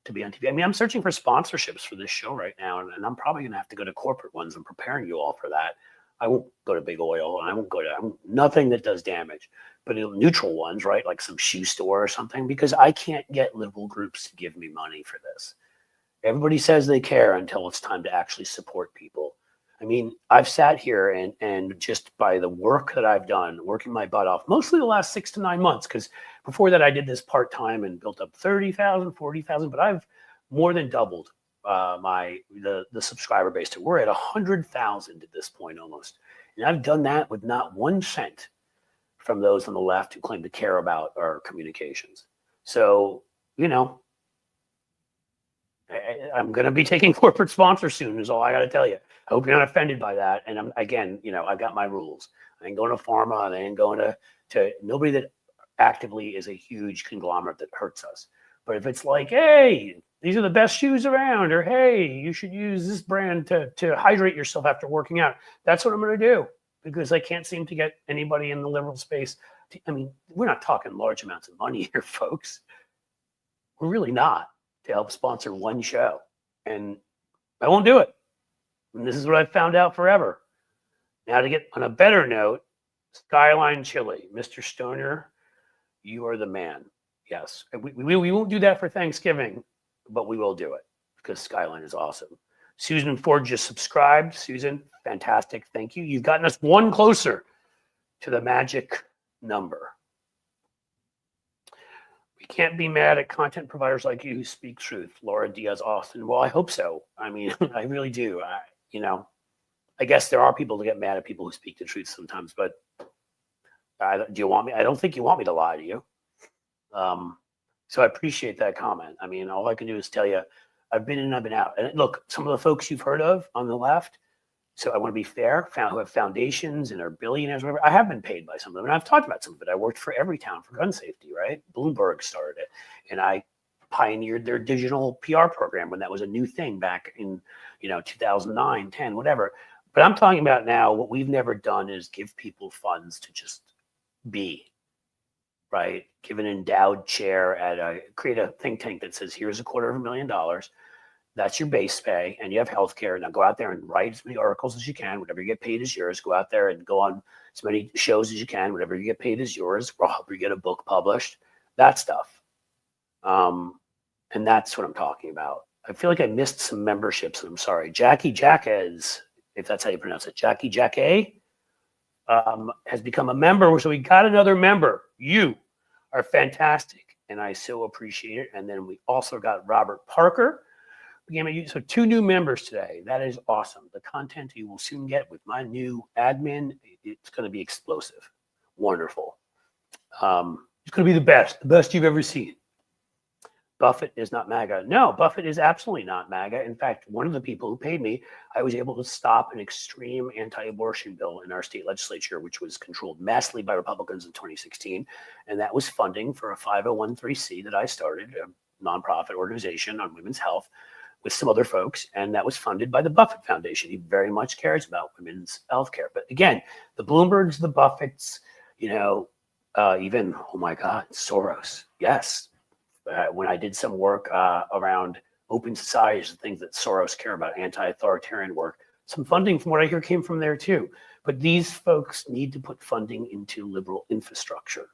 to be on TV. I mean, I'm searching for sponsorships for this show right now, and I'm probably going to have to go to corporate ones. I'm preparing you all for that. I won't go to big oil, and I won't go to nothing that does damage, but neutral ones, right? Like some shoe store or something, because I can't get liberal groups to give me money for this. Everybody says they care until it's time to actually support people. I mean, I've sat here and just by the work that I've done, working my butt off, mostly the last 6 to 9 months, because before that I did this part-time and built up 30,000, 40,000, but I've more than doubled the subscriber base. We're at 100,000 at this point almost. And I've done that with not 1 cent from those on the left who claim to care about our communications. So, you know, I'm going to be taking corporate sponsors soon is all I got to tell you. I hope you're not offended by that. And I'm, again, you know, I've got my rules. I ain't going to pharma. I ain't going to nobody that actively is a huge conglomerate that hurts us. But if it's like, hey, these are the best shoes around, or hey, you should use this brand to hydrate yourself after working out, that's what I'm going to do, because I can't seem to get anybody in the liberal space. I mean, we're not talking large amounts of money here, folks. We're really not, to help sponsor one show. And I won't do it. And this is what I've found out forever. Now, to get on a better note, Skyline Chili, Mr. Stoner, you are the man. Yes, we won't do that for Thanksgiving, but we will do it because Skyline is awesome. Susan Ford just subscribed. Susan, fantastic. Thank you. You've gotten us one closer to the magic number. We can't be mad at content providers like you who speak truth. Laura Diaz Austin. Well, I hope so. I mean, I really do. I guess there are people that get mad at people who speak the truth sometimes, but do you want me? I don't think you want me to lie to you. So I appreciate that comment. I mean, all I can do is tell you, I've been in and I've been out. And look, some of the folks you've heard of on the left, so I want to be fair, who have foundations and are billionaires, whatever. I have been paid by some of them, and I've talked about some of it. I worked for Everytown for gun safety, right? Bloomberg started it, and I pioneered their digital PR program when that was a new thing back in 2009, 10, whatever. But I'm talking about now, what we've never done is give people funds to just be, right? Give an endowed chair create a think tank that says, here's $250,000. That's your base pay, and you have health care. Now go out there and write as many articles as you can. Whatever you get paid is yours. Go out there and go on as many shows as you can. Whatever you get paid is yours. We'll help you get a book published. That stuff. And that's what I'm talking about. I feel like I missed some memberships, and I'm sorry. Jackie Jackez, if that's how you pronounce it. Jackie Jacquet has become a member. So we got another member. You are fantastic, and I so appreciate it. And then we also got Robert Parker. So 2 new members today. That is awesome. The content you will soon get with my new admin, it's going to be explosive. Wonderful. It's going to be the best you've ever seen. Buffett is not MAGA. No, Buffett is absolutely not MAGA. In fact, one of the people who paid me, I was able to stop an extreme anti-abortion bill in our state legislature, which was controlled massively by Republicans in 2016. And that was funding for a 501(c) that I started, a nonprofit organization on women's health, with some other folks, and that was funded by the Buffett Foundation. He very much cares about women's health care. But again, the Bloombergs, the Buffetts, even, oh my God, Soros. Yes. When I did some work around open societies and things that Soros care about, anti-authoritarian work, some funding from what I hear came from there too. But these folks need to put funding into liberal infrastructure.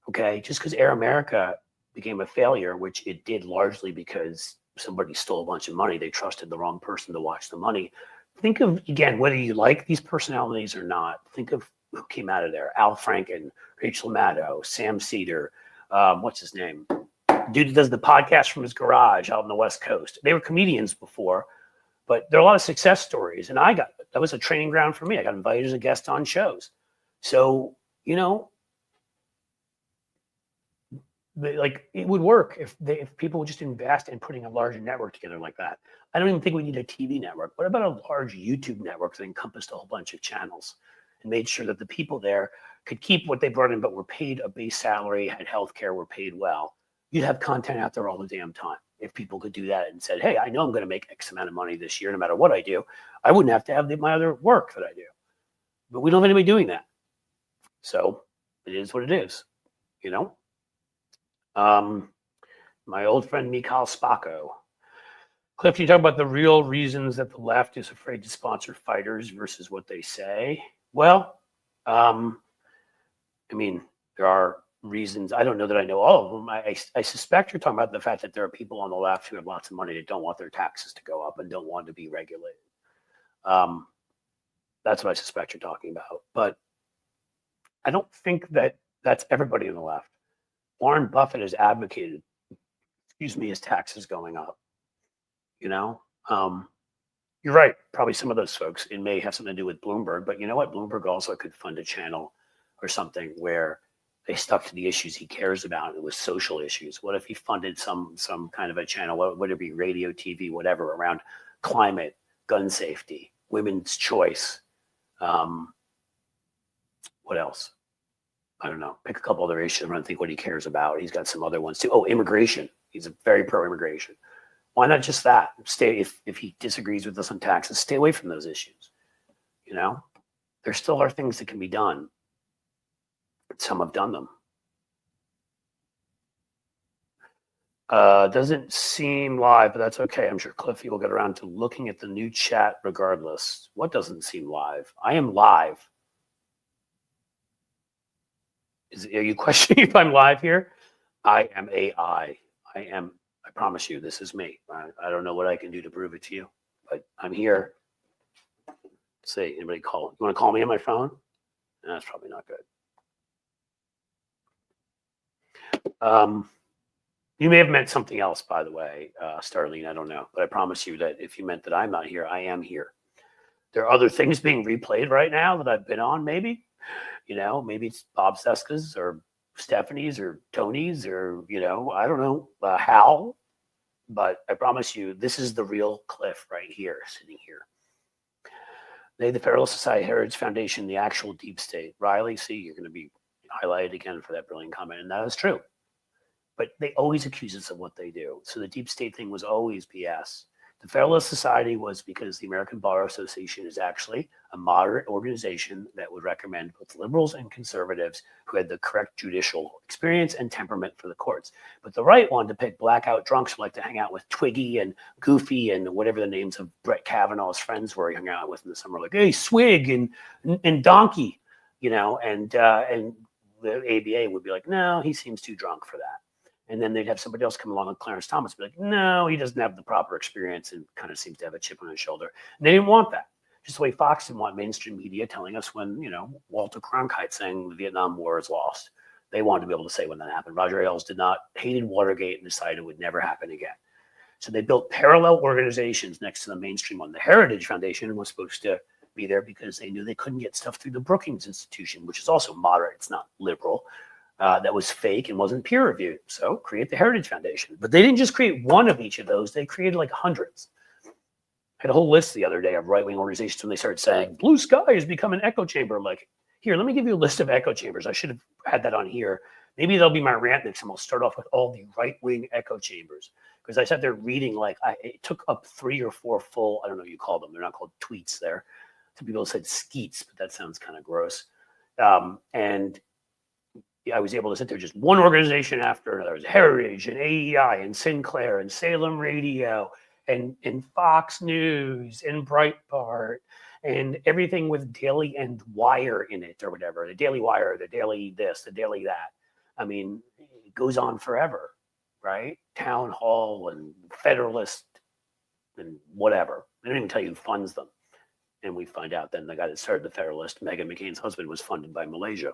Okay, just because Air America became a failure, which it did largely because somebody stole a bunch of money. They trusted the wrong person to watch the money. Think of, again, whether you like these personalities or not, think of who came out of there. Al Franken, Rachel Maddow, Sam Cedar, what's his name? Dude that does the podcast from his garage out on the West Coast. They were comedians before, but there are a lot of success stories. And that was a training ground for me. I got invited as a guest on shows. So, it would work if people would just invest in putting a large network together like that. I don't even think we need a TV network. What about a large YouTube network that encompassed a whole bunch of channels and made sure that the people there could keep what they brought in, but were paid a base salary, had healthcare, were paid well? You'd have content out there all the damn time. If people could do that and said, hey, I know I'm going to make X amount of money this year, no matter what I do, I wouldn't have to have my other work that I do. But we don't have anybody doing that. So it is what it is, My old friend Mikhail Spacco. Cliff, you talk about the real reasons that the left is afraid to sponsor fighters versus what they say. Well, there are reasons. I don't know that I know all of them. I suspect you're talking about the fact that there are people on the left who have lots of money that don't want their taxes to go up and don't want to be regulated. That's what I suspect you're talking about. But I don't think that that's everybody on the left. Warren Buffett has advocated, his taxes going up. You're right. Probably some of those folks, it may have something to do with Bloomberg, but you know what? Bloomberg also could fund a channel or something where they stuck to the issues he cares about. It was social issues. What if he funded some kind of a channel? What would it be? Radio, TV, whatever, around climate, gun safety, women's choice. What else? I don't know. Pick a couple other issues. I'm trying to think what he cares about. He's got some other ones too. Oh, immigration. He's very pro-immigration. Why not just that? If he disagrees with us on taxes, stay away from those issues. There still are things that can be done. Some have done them. Doesn't seem live, but that's okay. I'm sure Cliffy will get around to looking at the new chat regardless. What doesn't seem live? I am live. Are you questioning if I'm live here? I am AI. I am I promise you, this is me. I don't know what I can do to prove it to you, but I'm here. Let's see, anybody call? You want to call me on my phone? That's probably not good. You may have meant something else, by the way, Starlene. I don't know, but I promise you that if you meant that I'm not here, I am here. There are other things being replayed right now that I've been on. Maybe, maybe it's Bob Seska's or Stephanie's or Tony's or I don't know, Hal. But I promise you, this is the real Cliff right here, sitting here. They, the Federalist Society Heritage Foundation, the actual deep state. Riley, see, you're going to be highlighted again for that brilliant comment, and that is true. But they always accuse us of what they do. So the deep state thing was always BS. The Federalist Society was because the American Bar Association is actually a moderate organization that would recommend both liberals and conservatives who had the correct judicial experience and temperament for the courts. But the right wanted to pick blackout drunks who like to hang out with Twiggy and Goofy and whatever the names of Brett Kavanaugh's friends were he hung out with in the summer, like, hey, Swig and Donkey, and the ABA would be like, no, he seems too drunk for that. And then they'd have somebody else come along, like Clarence Thomas, be like, no, he doesn't have the proper experience and kind of seems to have a chip on his shoulder. And they didn't want that. Just the way Fox didn't want mainstream media telling us when, Walter Cronkite saying the Vietnam War is lost. They wanted to be able to say when that happened. Roger Ailes hated Watergate and decided it would never happen again. So they built parallel organizations next to the mainstream one. The Heritage Foundation was supposed to be there because they knew they couldn't get stuff through the Brookings Institution, which is also moderate. It's not liberal. That was fake and wasn't peer reviewed. So create the Heritage Foundation. But they didn't just create one of each of those. They created like hundreds. I had a whole list the other day of right-wing organizations when they started saying, blue sky has become an echo chamber. I'm like, here, let me give you a list of echo chambers. I should have had that on here. Maybe that'll be my rant next time. I'll start off with all the right-wing echo chambers. Because I sat there reading, it took up 3 or 4 full, I don't know what you call them. They're not called tweets there. Some people said skeets, but that sounds kind of gross. And I was able to sit there just one organization after another. There's Heritage and AEI and Sinclair and Salem Radio and Fox News and Breitbart and everything with Daily and Wire in it or whatever. The Daily Wire, the Daily this, the Daily that. I mean, it goes on forever, right? Town Hall and Federalist and whatever. They don't even tell you who funds them. And we find out then the guy that started the Federalist, Meghan McCain's husband, was funded by Malaysia.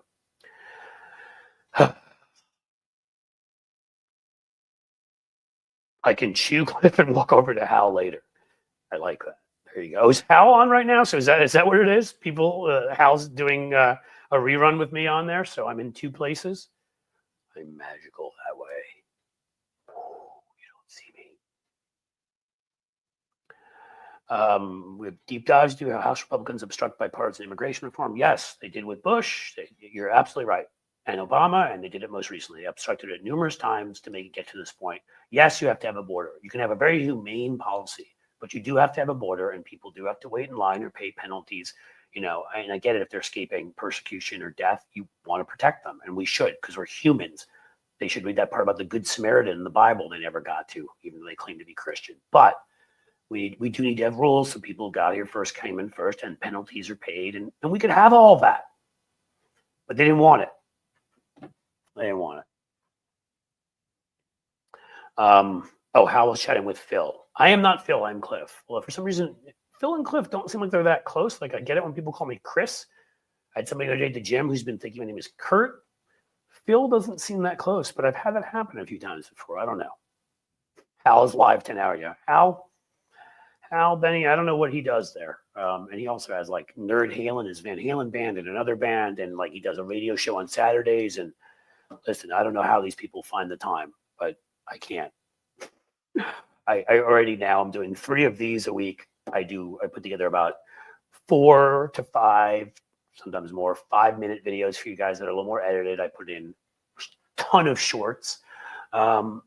I can chew Cliff and walk over to Hal later. I like that. There you go. Is Hal on right now? So is that what it is? Hal's doing a rerun with me on there. So I'm in 2 places. I'm magical that way. Oh, you don't see me. We have deep dives. Do House Republicans obstruct bipartisan immigration reform? Yes, they did with Bush. You're absolutely right. And Obama, and they did it most recently. They obstructed it numerous times to make it get to this point. Yes, you have to have a border. You can have a very humane policy, but you do have to have a border, and people do have to wait in line or pay penalties. And I get it if they're escaping persecution or death, you want to protect them, and we should, because we're humans. They should read that part about the Good Samaritan in the Bible they never got to, even though they claim to be Christian. But we do need to have rules so people who got here first came in first, and penalties are paid, and we could have all that. But they didn't want it. They didn't want it. Hal was chatting with Phil. I am not Phil, I'm Cliff. Well, for some reason, Phil and Cliff don't seem like they're that close. Like, I get it when people call me Chris. I had somebody the other day at the gym who's been thinking my name is Kurt. Phil doesn't seem that close, but I've had that happen a few times before. I don't know. Hal is live 10 hour. Yeah. Hal Benny, I don't know what he does there. And he also has like Nerd Halen, his Van Halen band, and another band. And like he does a radio show on Saturdays. And listen, I don't know how these people find the time, but I can't. I already now I'm doing 3 of these a week. I put together about 4 to 5, sometimes more, 5-minute videos for you guys that are a little more edited. I put in a ton of shorts. And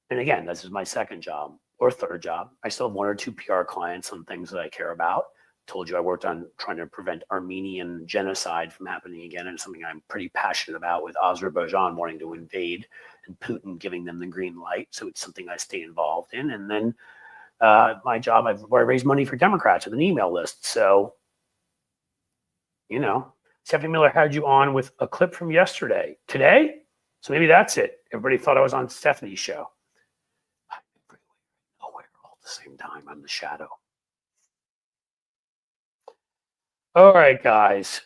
again, this is my second job or third job. I still have 1 or 2 PR clients on things that I care about. Told you I worked on trying to prevent Armenian genocide from happening again, and it's something I'm pretty passionate about, with Azerbaijan wanting to invade and Putin giving them the green light. So it's something I stay involved in. And then my job, where I raise money for Democrats with an email list. So, Stephanie Miller had you on with a clip from yesterday. Today? So maybe that's it. Everybody thought I was on Stephanie's show. the same time. I'm the shadow. All right, guys.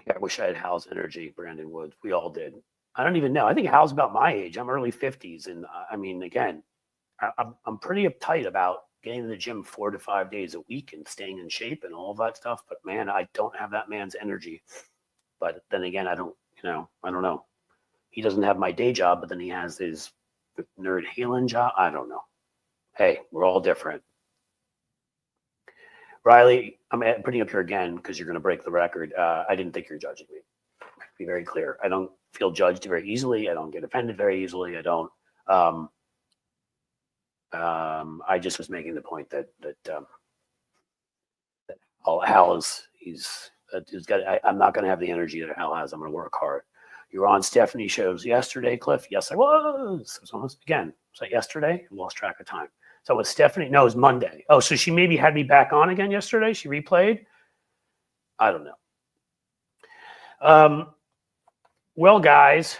Yeah, I wish I had Hal's energy, Brandon Woods. We all did. I don't even know. I think Hal's about my age. I'm early 50s. And I mean, again, I'm pretty uptight about getting to the gym 4 to 5 days a week and staying in shape and all of that stuff. But man, I don't have that man's energy. But then again, I don't know. He doesn't have my day job, but then he has his nerd Halen job. I don't know. Hey, we're all different. Riley, I'm putting up here again because you're going to break the record. I didn't think you're judging me. To be very clear, I don't feel judged very easily. I don't get offended very easily. I don't. I just was making the point that Hal is I'm not going to have the energy that Hal has. I'm going to work hard. You were on Stephanie's shows yesterday, Cliff. Yes, I was. It was almost again. Was that yesterday? I lost track of time. So with Stephanie, no, it was Monday. Oh, so she maybe had me back on again yesterday. She replayed. I don't know. Well, guys,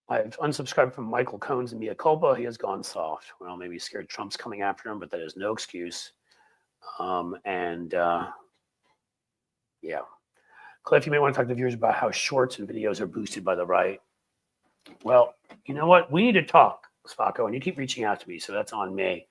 I've unsubscribed from Michael Cohen's and Mia Culpa. He has gone soft. Well, maybe he's scared Trump's coming after him, but that is no excuse. Yeah. Cliff, you may want to talk to viewers about how shorts and videos are boosted by the right. Well, you know what? We need to talk, Spacco, and you keep reaching out to me, so that's on me.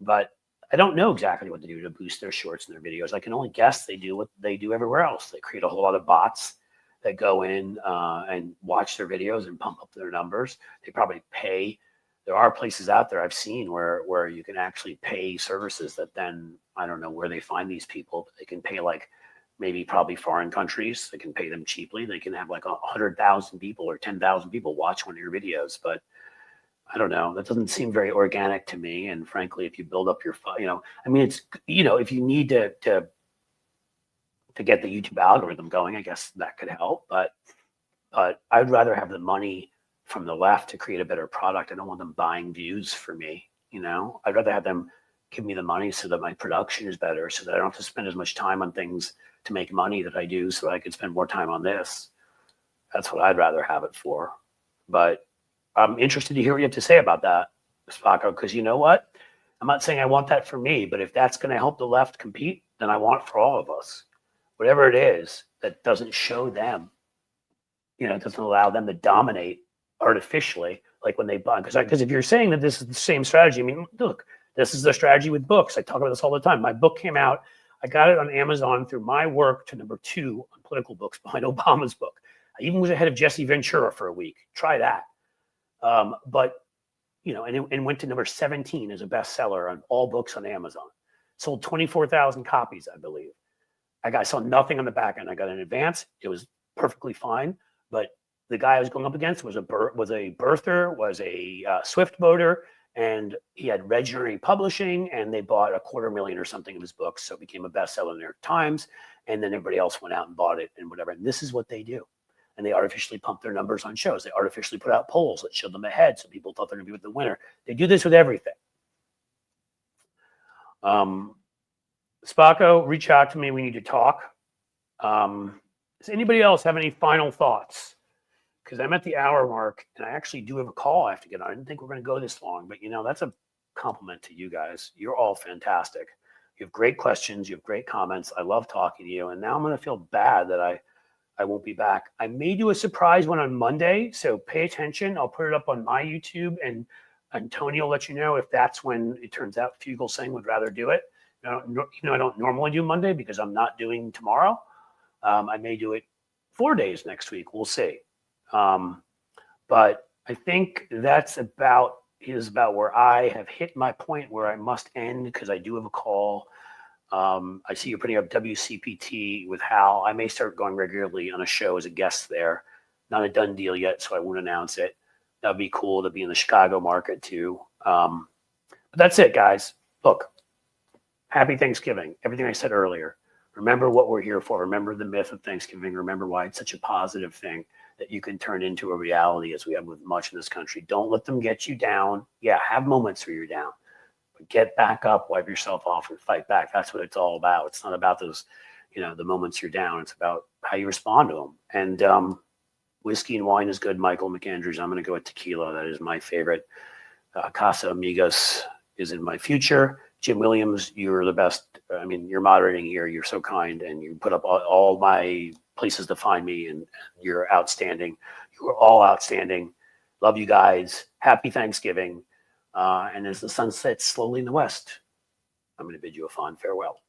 But I don't know exactly what to do to boost their shorts and their videos. I can only guess they do what they do everywhere else. They create a whole lot of bots that go in and watch their videos and pump up their numbers. They probably pay. There are places out there I've seen where you can actually pay services that then, I don't know where they find these people, but they can pay like maybe probably foreign countries. They can pay them cheaply. They can have like 100,000 people or 10,000 people watch one of your videos. But I don't know. That doesn't seem very organic to me. And frankly, if you build up your, I mean, it's, if you need to get the YouTube algorithm going, I guess that could help. But I'd rather have the money from the left to create a better product. I don't want them buying views for me. I'd rather have them give me the money so that my production is better, so that I don't have to spend as much time on things to make money that I do, so I could spend more time on this. That's what I'd rather have it for. But I'm interested to hear what you have to say about that, Spacco, because you know what? I'm not saying I want that for me, but if that's going to help the left compete, then I want it for all of us. Whatever it is that doesn't show them, it doesn't allow them to dominate artificially, like when they buy. Because if you're saying that this is the same strategy, I mean, look, this is the strategy with books. I talk about this all the time. My book came out. I got it on Amazon through my work to number 2 on political books behind Obama's book. I even was ahead of Jesse Ventura for a week. Try that. But, and went to number 17 as a bestseller on all books on Amazon. Sold 24,000 copies, I believe. I saw nothing on the back end. I got an advance. It was perfectly fine. But the guy I was going up against was a birther, was a Swift boater, and he had Regnery Publishing, and they bought $250,000 or something of his books. So it became a bestseller in the New York Times. And then everybody else went out and bought it and whatever. And this is what they do. And they artificially pump their numbers on shows. They artificially put out polls that showed them ahead, so people thought they're going to be with the winner. They do this with everything. Spacco, reach out to me. We need to talk. Does anybody else have any final thoughts? Because I'm at the hour mark, and I actually do have a call I have to get on. I didn't think we're going to go this long, but that's a compliment to you guys. You're all fantastic. You have great questions. You have great comments. I love talking to you. And now I'm going to feel bad that I won't be back. I may do a surprise one on Monday, so pay attention. I'll put it up on my YouTube, and Tony will let you know if that's when it turns out Fugelsang would rather do it. I don't normally do Monday because I'm not doing tomorrow. I may do it 4 days next week. We'll see. But I think that's about where I have hit my point where I must end, because I do have a call. I see you're putting up WCPT with Hal. I may start going regularly on a show as a guest there. Not a done deal yet, so I won't announce it. That'd be cool to be in the Chicago market too. But that's it, guys. Look, happy Thanksgiving. Everything I said earlier. Remember what we're here for. Remember the myth of Thanksgiving. Remember why it's such a positive thing that you can turn into a reality, as we have with much in this country. Don't let them get you down. Yeah, have moments where you're down. But get back up, wipe yourself off, and fight back. That's what it's all about. It's not about those, the moments you're down. It's about how you respond to them. And whiskey and wine is good, Michael McAndrews. I'm going to go with tequila. That is my favorite. Casa Amigos is in my future. Jim Williams, you're the best. I mean, you're moderating here. You're so kind, and you put up all my places to find me, and you're outstanding. You are all outstanding. Love you guys. Happy Thanksgiving. And as the sun sets slowly in the west, I'm going to bid you a fond farewell.